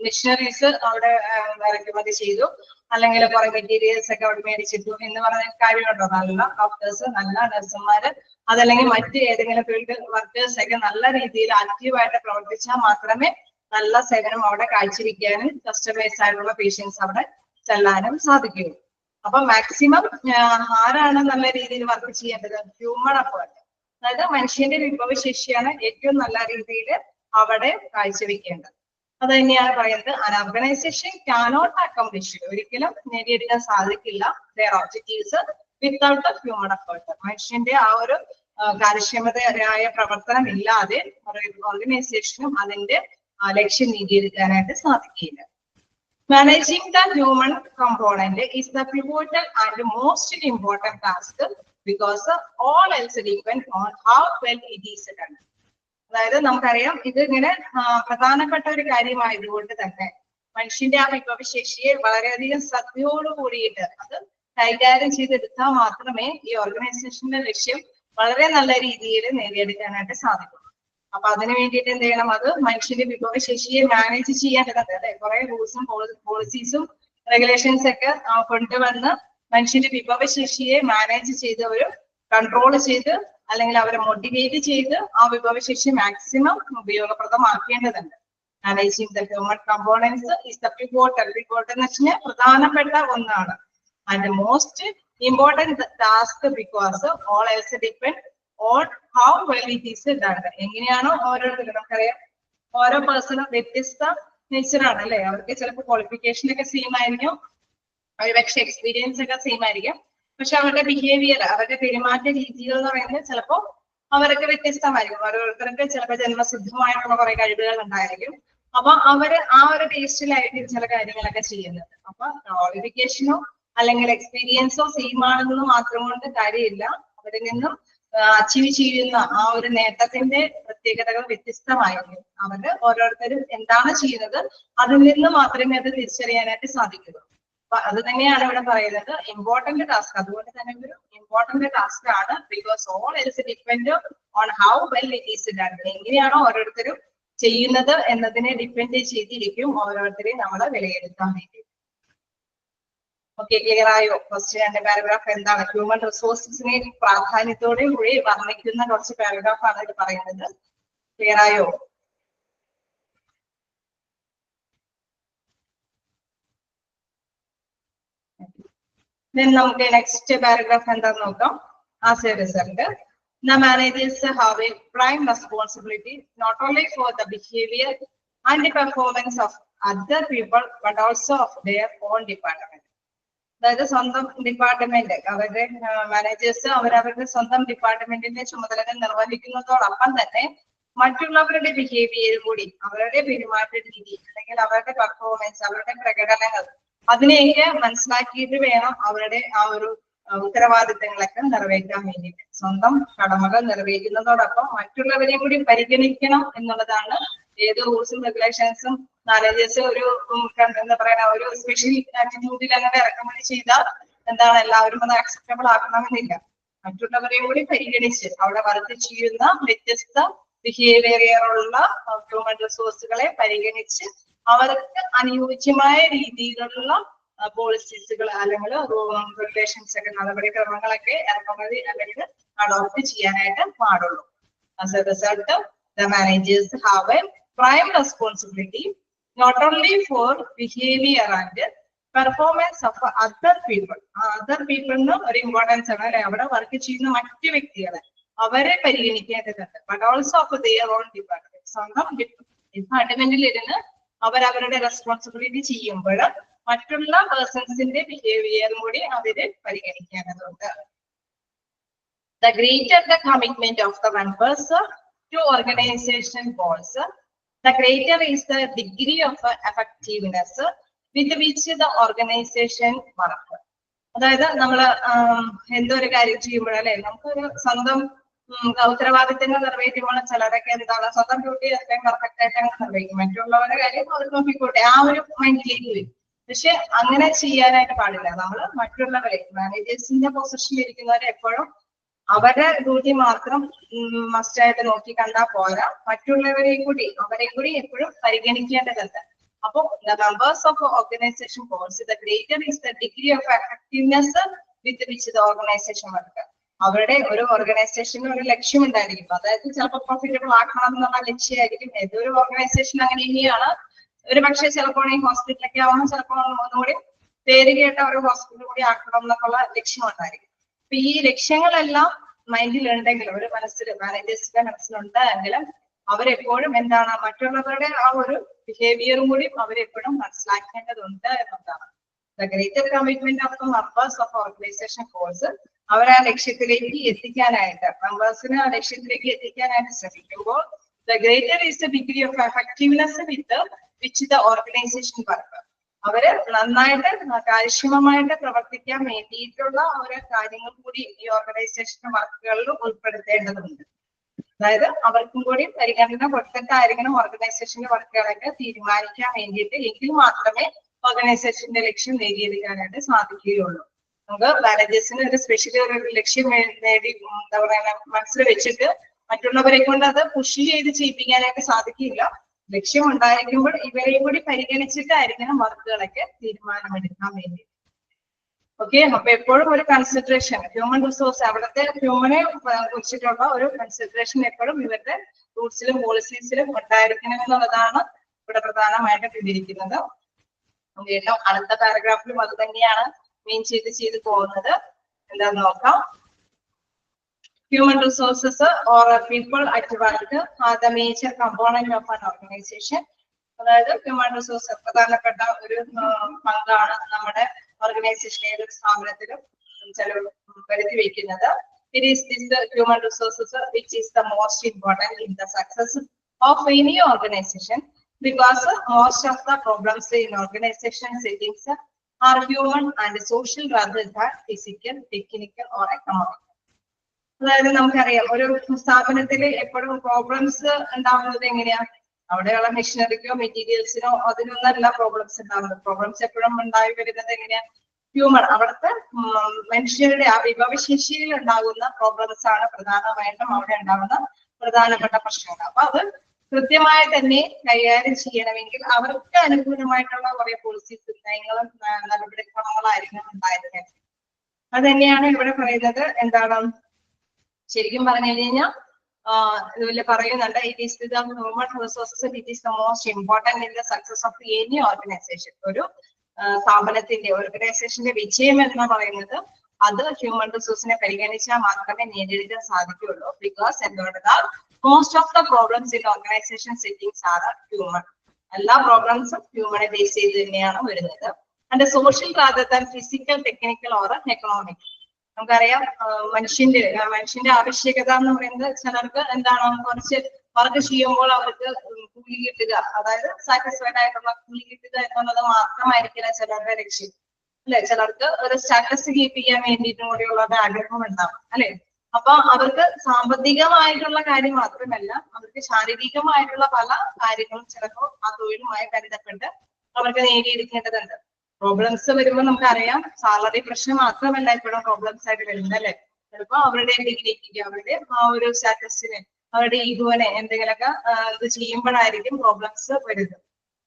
മെഷീനറീസ് അവിടെ ഇറക്കുമതി ചെയ്തു, അല്ലെങ്കിൽ കുറെ മെറ്റീരിയൽസ് ഒക്കെ അവിടെ മേടിച്ചിട്ടു എന്ന് പറഞ്ഞ കാര്യമുണ്ടോ? നല്ല ഡോക്ടേഴ്സ്, നല്ല നഴ്സുമാര്, അതല്ലെങ്കിൽ മറ്റ് ഏതെങ്കിലും ഫീൽഡ് വർക്കേഴ്സ് ഒക്കെ നല്ല രീതിയിൽ ആക്റ്റീവായിട്ട് പ്രവർത്തിച്ചാൽ മാത്രമേ നല്ല സേവനം അവിടെ കാഴ്ചവെക്കാനും കസ്റ്റമേഴ്സ് ആയിട്ടുള്ള പേഷ്യൻസ് അവിടെ ചെല്ലാനും സാധിക്കുകയുള്ളൂ. അപ്പൊ മാക്സിമം ആരാണ് നല്ല രീതിയിൽ വർക്ക് ചെയ്യേണ്ടത്? ഹ്യൂമൻ എഫേർട്ട്, അതായത് മനുഷ്യന്റെ വിഭവശേഷിയാണ് ഏറ്റവും നല്ല രീതിയിൽ അവിടെ കാഴ്ചവെക്കേണ്ടത്. അത് തന്നെയാണ് പറയുന്നത്, an organization cannot accomplish, ഒരിക്കലും നേടിയെടുക്കാൻ സാധിക്കില്ല their objectives without a human effort. മനുഷ്യന്റെ ആ ഒരു കാര്യക്ഷമതയായ പ്രവർത്തനം ഇല്ലാതെ ഒരു ഓർഗനൈസേഷനും അതിന്റെ ലക്ഷ്യം നേടിയെടുക്കാനായിട്ട് സാധിക്കില്ല. Managing the human component is the pivotal and most important task because all else depend on how well it is done. അതായത് നമുക്കറിയാം ഇത് ഇങ്ങനെ പ്രധാനപ്പെട്ട ഒരു കാര്യമായതുകൊണ്ട് തന്നെ മനുഷ്യന്റെ ആ വിഭവശേഷിയെ വളരെയധികം ശ്രദ്ധയോട് കൂടിയിട്ട് അത് കൈകാര്യം ചെയ്തെടുത്താൽ മാത്രമേ ഈ ഓർഗനൈസേഷന്റെ ലക്ഷ്യം വളരെ നല്ല രീതിയിൽ നേടിയെടുക്കാനായിട്ട് സാധിക്കുള്ളൂ. അപ്പൊ അതിനു വേണ്ടിയിട്ട് എന്ത് ചെയ്യണം, അത് മനുഷ്യന്റെ വിഭവശേഷിയെ മാനേജ് ചെയ്യേണ്ടതുണ്ട് അല്ലെ. കുറെ റൂൾസും പോളിസീസും റെഗുലേഷൻസ് ഒക്കെ കൊണ്ടുവന്ന് മനുഷ്യന്റെ വിഭവശേഷിയെ മാനേജ് ചെയ്ത് ഒരു കൺട്രോൾ ചെയ്ത് അല്ലെങ്കിൽ അവരെ മോട്ടിവേറ്റ് ചെയ്ത് ആ വിഭവശേഷി മാക്സിമം ഉപയോഗപ്രദമാക്കേണ്ടതുണ്ട്. Managing the human components is the pivotal എന്ന് വെച്ചാൽ പ്രധാനപ്പെട്ട ഒന്നാണ്. And most important task because all else depend on how well it is done. എങ്ങനെയാണോ ഓരോരുത്തരും, നമുക്കറിയാം ഓരോ പേഴ്സണും വ്യത്യസ്ത നേച്ചറാണ് അല്ലെ. അവർക്ക് ചിലപ്പോൾ ക്വാളിഫിക്കേഷൻ ഒക്കെ സെയിം ആയിരിക്കും, ഒരുപക്ഷെ എക്സ്പീരിയൻസ് ഒക്കെ സെയിം ആയിരിക്കും, പക്ഷെ അവരുടെ ബിഹേവിയർ, അവരുടെ പെരുമാറ്റ രീതികൾ എന്ന് പറയുന്നത് ചിലപ്പോൾ അവരൊക്കെ വ്യത്യസ്തമായിരിക്കും. ഓരോരുത്തർക്ക് ചിലപ്പോൾ ജന്മസിദ്ധമായിട്ടുള്ള കുറെ കഴിവുകൾ ഉണ്ടായിരിക്കും. അപ്പൊ അവര് ആ ഒരു ടേസ്റ്റിലായിരിക്കും ചില കാര്യങ്ങളൊക്കെ ചെയ്യുന്നത്. അപ്പൊ ക്വാളിഫിക്കേഷനോ അല്ലെങ്കിൽ എക്സ്പീരിയൻസോ സെയിം ആണെന്ന് മാത്രം കൊണ്ട് കാര്യമില്ല. അവരിൽ നിന്നും അച്ചീവ് ചെയ്യുന്ന ആ ഒരു നേട്ടത്തിന്റെ പ്രത്യേകതകൾ വ്യത്യസ്തമായിരിക്കും. അവര് ഓരോരുത്തരും എന്താണ് ചെയ്യുന്നത് അതിൽ നിന്ന് മാത്രമേ അത് തിരിച്ചറിയാനായിട്ട് സാധിക്കുള്ളൂ. അപ്പൊ അത് തന്നെയാണ് ഇവിടെ പറയുന്നത് ഇമ്പോർട്ടന്റ് ടാസ്ക്. അതുകൊണ്ട് തന്നെ ഒരു ഇമ്പോർട്ടന്റ് ടാസ്ക് ആണ്. Because all else depend on how well it is done. എങ്ങനെയാണോ ഓരോരുത്തരും ചെയ്യുന്നത് എന്നതിനെ ഡിപ്പെൻഡ് ചെയ്തിരിക്കും ഓരോരുത്തരെയും നമ്മൾ വിലയിരുത്താൻ വേണ്ടി. ഓക്കെ, ക്ലിയർ ആയോ? ഫസ്റ്റ് രണ്ട് പാരഗ്രാഫ് എന്താണ്? ഹ്യൂമൻ റിസോഴ്സസിനെ പ്രാധാന്യത്തോടെ കൂടി വർണ്ണിക്കുന്ന കുറച്ച് പാരഗ്രാഫ് ആണ് ഇത് പറയുന്നത്. ക്ലിയർ ആയോ? നമുക്ക് നെക്സ്റ്റ് പാരഗ്രാഫ് എന്താന്ന് നോക്കാം. As A result, the managers have a prime responsibility not only for the behavior and the performance of other people but also of their own department. അതായത് സ്വന്തം ഡിപ്പാർട്ട്മെന്റ്, അവരുടെ മാനേജേഴ്സ് അവരവരുടെ സ്വന്തം ഡിപ്പാർട്ട്മെന്റിന്റെ ചുമതലകൾ നിർവഹിക്കുന്നതോടൊപ്പം തന്നെ മറ്റുള്ളവരുടെ ബിഹേവിയർ കൂടി, അവരുടെ പെരുമാറ്റ രീതി അല്ലെങ്കിൽ അവരുടെ പെർഫോമൻസ്, അവരുടെ പ്രകടനങ്ങൾ, അതിനെയൊക്കെ മനസ്സിലാക്കിയിട്ട് വേണം അവരുടെ ആ ഒരു ഉത്തരവാദിത്തങ്ങളൊക്കെ നിറവേറ്റാൻ വേണ്ടിയിട്ട്. സ്വന്തം കടമകൾ നിറവേറ്റുന്നതോടൊപ്പം മറ്റുള്ളവരെയും കൂടി പരിഗണിക്കണം എന്നുള്ളതാണ് ഏത് റൂൾസും റെഗുലേഷൻസും മാനേജേഴ്സ് ഒരു എന്താ പറയാ ഒരു സ്പെഷ്യൽ ആറ്റിറ്റ്യൂഡിൽ അങ്ങനെ റെക്കമെൻഡ് ചെയ്താൽ എന്താണ് എല്ലാവരും അത് അക്സെപ്റ്റബിൾ ആക്കണമെന്നില്ല. മറ്റുള്ളവരെയും കൂടി പരിഗണിച്ച് അവിടെ വർക്ക് ചെയ്യുന്ന വ്യത്യസ്ത ബിഹേവിയറുള്ള ഹ്യൂമൻ റിസോഴ്സുകളെ പരിഗണിച്ച് അവർക്ക് അനുയോജ്യമായ രീതിയിലുള്ള പോളിസീസുകൾ അല്ലെങ്കിൽ റെഗുലേഷൻസ് ഒക്കെ നടപടിക്രമങ്ങളൊക്കെ ഇറക്കുമതി അല്ലെങ്കിൽ അഡോപ്റ്റ് ചെയ്യാനായിട്ട് പാടുള്ളൂ. As a result, the managers have a prime responsibility not only for behavior and performance of other people. Other people ന് ഒരു ഇമ്പോർട്ടൻസ് ആണ് അല്ലെ, അവിടെ വർക്ക് ചെയ്യുന്ന മറ്റു വ്യക്തികളെ അവരെ പരിഗണിക്കേണ്ടതുണ്ട്. But also of their own department. സ്വന്തം ഡിപ്പാർട്ട്മെന്റിൽ ഇരുന്ന് അവരവരുടെ റെസ്പോൺസിബിലിറ്റി ചെയ്യുമ്പോൾ മറ്റുള്ള പേഴ്സൺസിന്റെ ബിഹേവിയറും കൂടി അവര് പരിഗണിക്കേണ്ടതുണ്ട്. The greater the commitment of the one person to organization goals, the greater is the degree of effectiveness with which the organization works. അതായത് നമ്മള് എന്തൊരു കാര്യം ചെയ്യുമ്പോഴല്ലേ നമുക്കൊരു സ്വന്തം ഉത്തരവാദിത്തങ്ങൾ നിറവേറ്റുമ്പോൾ ചിലരൊക്കെ എന്താണ് സ്വന്തം ഡ്യൂട്ടി അത്രയും പെർഫെക്റ്റ് ആയിട്ട് അങ്ങനെ നിർവഹിക്കും, മറ്റുള്ളവരുടെ കാര്യം അവർ നോക്കിക്കോട്ടെ ആ ഒരു മൈൻഡിലേക്ക് വരും. പക്ഷെ അങ്ങനെ ചെയ്യാനായിട്ട് പാടില്ല. നമ്മൾ മറ്റുള്ളവരെ മാനേജേഴ്സിന്റെ പൊസിഷനിൽ ഇരിക്കുന്നവരെ എപ്പോഴും അവരുടെ ഡ്യൂട്ടി മാത്രം മസ്റ്റായിട്ട് നോക്കി കണ്ടാൽ പോരാ, മറ്റുള്ളവരെയും കൂടി എപ്പോഴും പരിഗണിക്കേണ്ടതുണ്ട്. അപ്പോൾ the members of organization goals, the greater is the degree of effectiveness with which the organization works. അവരുടെ ഒരു ഓർഗനൈസേഷന് ഒരു ലക്ഷ്യം ഉണ്ടായിരിക്കും, അതായത് ചിലപ്പോൾ പ്രോഫിറ്റബിൾ ആക്കണം എന്നുള്ള ലക്ഷ്യമായിരിക്കും. ഏതൊരു ഓർഗനൈസേഷൻ അങ്ങനെ തന്നെയാണ്. ഒരു പക്ഷേ ചിലപ്പോൾ ഈ ഹോസ്പിറ്റലൊക്കെ ആവുമ്പോൾ ചിലപ്പോൾ ഒന്നുകൂടി പേര് കേട്ട ഒരു ഹോസ്പിറ്റൽ കൂടി ആക്കണം എന്നൊക്കെയുള്ള ലക്ഷ്യം ഉണ്ടായിരിക്കും. അപ്പൊ ഈ ലക്ഷ്യങ്ങളെല്ലാം മൈൻഡിൽ ഉണ്ടെങ്കിലും ഒരു മാനേജേഴ്സിന്റെ മനസ്സിലുണ്ടെങ്കിലും അവരെപ്പോഴും എന്താണ് മറ്റുള്ളവരുടെ ആ ഒരു ബിഹേവിയറും കൂടി അവരെപ്പോഴും മനസ്സിലാക്കേണ്ടതുണ്ട് എന്നതാണ്. The greater commitment of the members of organization goals, അവർ ആ ലക്ഷ്യത്തിലേക്ക് എത്തിക്കാനായിട്ട് മെമ്പേഴ്സിന് ആ ലക്ഷ്യത്തിലേക്ക് എത്തിക്കാനായിട്ട് ശ്രമിക്കുമ്പോൾ the greater is the degree of effectiveness with which the organization works. അവര് നന്നായിട്ട് കാര്യക്ഷമമായിട്ട് പ്രവർത്തിക്കാൻ വേണ്ടിയിട്ടുള്ള ഓരോ കാര്യങ്ങൾ കൂടി ഈ ഓർഗനൈസേഷൻ വർക്കുകളിൽ ഉൾപ്പെടുത്തേണ്ടതുണ്ട്. അതായത് അവർക്കും കൂടി പരിഗണന കൊടുത്തിട്ടായിരിക്കണം ഓർഗനൈസേഷന്റെ വർക്കുകളൊക്കെ തീരുമാനിക്കാൻ വേണ്ടിയിട്ട്. എങ്കിൽ മാത്രമേ ഓർഗനൈസേഷന്റെ ലക്ഷ്യം നേടിയെടുക്കാനായിട്ട് സാധിക്കുകയുള്ളൂ. നമുക്ക് മാനേജേഴ്സിന് ഒരു സ്പെഷ്യലി ഒരു ലക്ഷ്യം നേടി എന്താ പറയുക മനസ്സിൽ വെച്ചിട്ട് മറ്റുള്ളവരെ കൊണ്ട് അത് പുഷ് ചെയ്ത് ചെയ്യിപ്പിക്കാനായിട്ട് സാധിക്കില്ല. ലക്ഷ്യം ഉണ്ടായിരിക്കുമ്പോൾ ഇവരെയും കൂടി പരിഗണിച്ചിട്ടായിരിക്കണം വർക്കുകളൊക്കെ തീരുമാനമെടുക്കാൻ വേണ്ടി. ഓക്കെ, അപ്പൊ എപ്പോഴും ഒരു കൺസിഡറേഷൻ ഹ്യൂമൻ റിസോഴ്സ് അവിടുത്തെ ഹ്യൂമനെ കുറിച്ചിട്ടുള്ള ഒരു കൺസിഡറേഷൻ എപ്പോഴും ഇവരുടെ റൂൾസിലും പോളിസീസിലും ഉണ്ടായിരിക്കണം എന്നുള്ളതാണ് ഇവിടെ പ്രധാനമായിട്ട് വിവരിക്കുന്നത്. വീണ്ടും അടുത്ത പാരഗ്രാഫിലും അത് തന്നെയാണ് മെയിൻ ചെയ്ത് പോകുന്നത്. എന്താന്ന് നോക്കാം. Human resources or people at work are the major component of an organization. അതായത് ഹ്യൂമൻ റിസോഴ്സ് പ്രധാനപ്പെട്ട ഒരു പങ്കാണ് നമ്മുടെ ഓർഗനൈസേഷനെ ഒരു സ്ഥാപനത്തിലും വരുത്തി വെക്കുന്നത്. It is this human resources which is the most important in the success of any organization, because most of the problems in organization settings are human and social rather than physical, technical or economic. അതായത് നമുക്കറിയാം ഒരു സ്ഥാപനത്തിൽ എപ്പോഴും പ്രോബ്ലംസ് ഉണ്ടാവുന്നത് എങ്ങനെയാ, അവിടെയുള്ള മെഷീനറിക്കോ മെറ്റീരിയൽസിനോ അതിനൊന്നല്ല പ്രോബ്ലംസ് ഉണ്ടാവുന്നത്. പ്രോബ്ലംസ് എപ്പോഴും ഉണ്ടായി വരുന്നത് എങ്ങനെയാ, ഹ്യൂമൻ അവിടുത്തെ മനുഷ്യരുടെ ആ വിഭവശേഷിയിൽ ഉണ്ടാകുന്ന പ്രോബ്ലംസ് ആണ് പ്രധാനമായിട്ടും അവിടെ ഉണ്ടാകുന്ന പ്രധാനപ്പെട്ട പ്രശ്നങ്ങൾ. അപ്പൊ അത് കൃത്യമായി തന്നെ കൈകാര്യം ചെയ്യണമെങ്കിൽ അവർക്ക് അനുകൂലമായിട്ടുള്ള കുറെ പോളിസീസ് നയങ്ങളും നടപടിക്രമങ്ങളായിരിക്കും ഉണ്ടായിരിക്കാൻ. അത് തന്നെയാണ് ഇവിടെ പറയുന്നത്. എന്താണ് ശരിക്കും പറഞ്ഞു കഴിഞ്ഞാൽ ഇതിൽ പറയുന്നുണ്ട്, it is the human resources it is the most important in the success of any organisation. ഒരു സ്ഥാപനത്തിന്റെ ഓർഗനൈസേഷന്റെ വിജയം എന്ന് പറയുന്നത് അത് ഹ്യൂമൻ റിസോഴ്സിനെ പരിഗണിച്ചാൽ മാത്രമേ നേടിയെടുക്കാൻ സാധിക്കുകയുള്ളൂ. ബിക്കോസ് എന്തുകൊണ്ടാൽ most of the problems in organization settings are human. എല്ലാ പ്രോബ്ലംസും ഹ്യൂമനെ ബേസ് ചെയ്ത് തന്നെയാണ് വരുന്നത്. And social rather than physical, technical or economic. നമുക്കറിയാം മനുഷ്യന്റെ ആവശ്യകത എന്ന് പറയുന്നത് ചിലർക്ക് എന്താണ് കുറച്ച് വർക്ക് ചെയ്യുമ്പോൾ അവർക്ക് കൂലി കിട്ടുക, അതായത് സാറ്റിസ്ഫൈഡ് ആയിട്ടുള്ള കൂലി കിട്ടുക എന്നുള്ളത് മാത്രമായിരിക്കില്ല ചിലരുടെ ലക്ഷ്യം അല്ലെ. ചിലർക്ക് ഒരു സ്റ്റാറ്റസ് കീപ്പ് ചെയ്യാൻ വേണ്ടിയിട്ടും കൂടിയുള്ള ഒരു ആഗ്രഹം ഉണ്ടാവും അല്ലെ. അപ്പൊ അവർക്ക് സാമ്പത്തികമായിട്ടുള്ള കാര്യം മാത്രമല്ല, അവർക്ക് ശാരീരികമായിട്ടുള്ള പല കാര്യങ്ങളും ചിലപ്പോൾ ആ തൊഴിലുമായി ബന്ധപ്പെട്ട് അവർക്ക് നേടിയെടുക്കേണ്ടതുണ്ട്. പ്രോബ്ലംസ് വരുമ്പോൾ നമുക്കറിയാം സാലറി പ്രശ്നം മാത്രമല്ല ഇപ്പോഴും പ്രോബ്ലംസ് ആയിട്ട് വരുന്നത് അല്ലെ. ചിലപ്പോൾ അവരുടെ ഡിഗ്രിക്ക്, അവരുടെ ആ ഒരു സ്റ്റാറ്റസിന്, അവരുടെ ഈഗോനെ എന്തെങ്കിലുമൊക്കെ ഇത് ചെയ്യുമ്പോഴായിരിക്കും പ്രോബ്ലംസ് വരുന്നത്.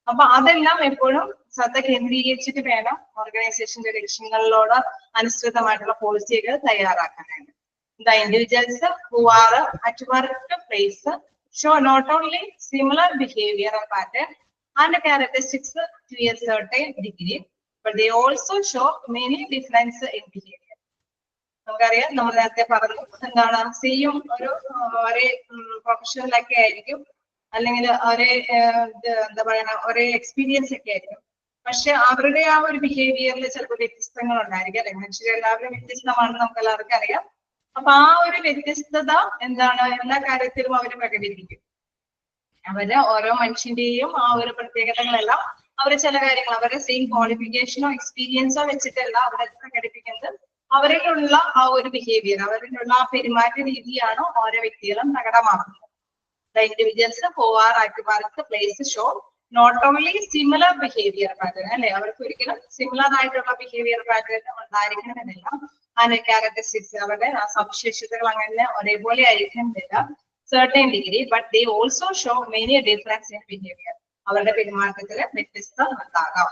അപ്പൊ അതെല്ലാം എപ്പോഴും ശ്രദ്ധ കേന്ദ്രീകരിച്ചിട്ട് വേണം ഓർഗനൈസേഷന്റെ ലക്ഷ്യങ്ങളിലോട് അനുസൃതമായിട്ടുള്ള പോളിസികൾ തയ്യാറാക്കാനായിട്ട്. The individuals who are at workplace show not only similar behavioral pattern and characteristics to a certain degree, but they also show many difference in behavior. നമുക്കറിയാം, നമ്മൾ നേരത്തെ പറഞ്ഞു എന്താണ്, സെയിം ഒരേ പ്രൊഫഷനിലൊക്കെ ആയിരിക്കും, അല്ലെങ്കിൽ ഒരേ എന്താ പറയുക ഒരേ എക്സ്പീരിയൻസ് ഒക്കെ ആയിരിക്കും. പക്ഷെ അവരുടെ ആ ഒരു ബിഹേവിയറിൽ ചിലപ്പോൾ വ്യത്യസ്തങ്ങൾ ഉണ്ടായിരിക്കും അല്ലെ. മനുഷ്യരെല്ലാവരും വ്യത്യസ്തമാണെന്ന് നമുക്ക് എല്ലാവർക്കും അറിയാം. അപ്പൊ ആ ഒരു വ്യത്യസ്തത എന്താണ് എല്ലാ കാര്യത്തിലും അവർ പ്രകടിപ്പിക്കും. അവര് ഓരോ മനുഷ്യന്റെയും ആ ഒരു പ്രത്യേകതകളെല്ലാം അവർ ചില കാര്യങ്ങൾ അവരുടെ സെയിം ക്വാളിഫിക്കേഷനോ എക്സ്പീരിയൻസോ വെച്ചിട്ടല്ല അവരെ പ്രകടിപ്പിക്കുന്നത്. അവരിലുള്ള ആ ഒരു ബിഹേവിയർ, അവരിലുള്ള ആ പെരുമാറ്റ രീതിയാണ് ഓരോ വ്യക്തികളും പ്രകടമാക്കുന്നത്. The individuals who are at workplace show not only similar behavior pattern അല്ലെ, അവർക്ക് ഒരിക്കലും സിമിലർ ആയിട്ടുള്ള ബിഹേവിയർ പാറ്റേൺ ഉണ്ടായിരിക്കണമെന്നില്ല. അതിന്റെ ക്യാരക്ടറിസ്റ്റിക്സ്, അവരുടെ ആ സവിശേഷതകൾ അങ്ങനെ ഒരേപോലെ ആയിരിക്കുന്നില്ല certain degree, but they also show many difference in behavior. അവരുടെ പെരുമാറ്റത്തിൽ വ്യത്യസ്തത ഉണ്ടാകാം.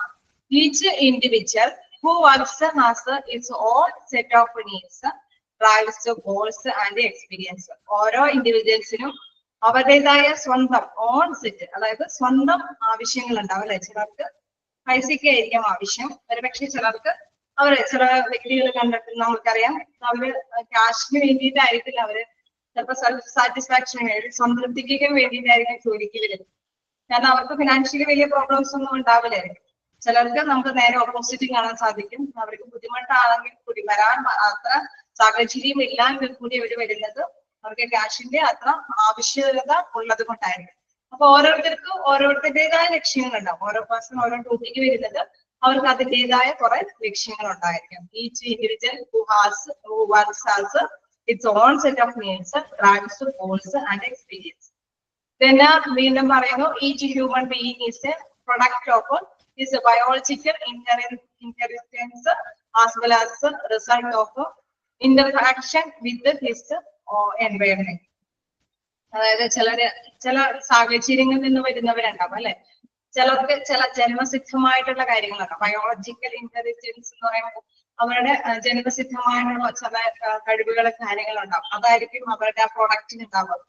Each individual who works has its own set of needs, drives, goals and experience. ഓരോ ഇൻഡിവിജ്വൽസിനും അവരുടേതായ സ്വന്തം ഓൺ സെറ്റ്, അതായത് സ്വന്തം ആവശ്യങ്ങൾ ഉണ്ടാവും അല്ലെ. ചിലർക്ക് പൈസയ്ക്കായിരിക്കും ആവശ്യം, ഒരുപക്ഷെ ചിലർക്ക് ചില വ്യക്തികൾ കണ്ടിട്ട് നമുക്കറിയാം അവര് ക്യാഷിന് വേണ്ടിയിട്ടായിരിക്കില്ല, അവര് ചിലപ്പോൾ സെൽഫ് സാറ്റിസ്ഫാക്ഷന് വേണ്ടി സംതൃപ്തിക്ക് വേണ്ടിയിട്ടായിരിക്കും ജോലിക്ക് വരുന്നത്. കാരണം അവർക്ക് ഫിനാൻഷ്യലി വലിയ പ്രോബ്ലംസ് ഒന്നും ഉണ്ടാവില്ലായിരിക്കും. ചിലർക്ക് നമുക്ക് നേരെ ഓപ്പോസിറ്റ് കാണാൻ സാധിക്കും. അവർക്ക് ബുദ്ധിമുട്ടാണെങ്കിൽ കൂടി വരാൻ അത്ര സാഹചര്യം ഇല്ലെങ്കിൽ കൂടി അവർ വരുന്നത് അവർക്ക് ക്യാഷിന്റെ അത്ര ആവശ്യകത ഉള്ളത് കൊണ്ടായിരിക്കും. അപ്പൊ ഓരോരുത്തർക്കും ഓരോരുത്തരുടേതായ ലക്ഷ്യങ്ങൾ ഉണ്ടാവും. ഓരോ പേഴ്സൺ ഓരോ ഡ്യൂട്ടിക്ക് വരുന്നത് അവർക്ക് അതിൻ്റെതായ കുറെ ലക്ഷ്യങ്ങൾ ഉണ്ടായിരിക്കും. Each individual who works has its own set of needs, drives, goals and experience. Then വീണ്ടും പറയുന്നു, each human being is a product of his biological inheritance as well as a result of interaction with his environment. അതായത് ചില സാഹചര്യങ്ങളിൽ നിന്ന് വരുന്നവരുണ്ടാവും അല്ലെ. ചിലർക്ക് ചില ജന്മസിദ്ധമായിട്ടുള്ള കാര്യങ്ങളുണ്ടാവും. ബയോളജിക്കൽ ഇന്റലിജൻസ് എന്ന് പറയുമ്പോൾ അവരുടെ ജന്മസിദ്ധമായിട്ടുള്ള ചില കഴിവുകളും കാര്യങ്ങളുണ്ടാവും. അതായിരിക്കും അവരുടെ ആ പ്രൊഡക്റ്റിന് ഉണ്ടാവുക.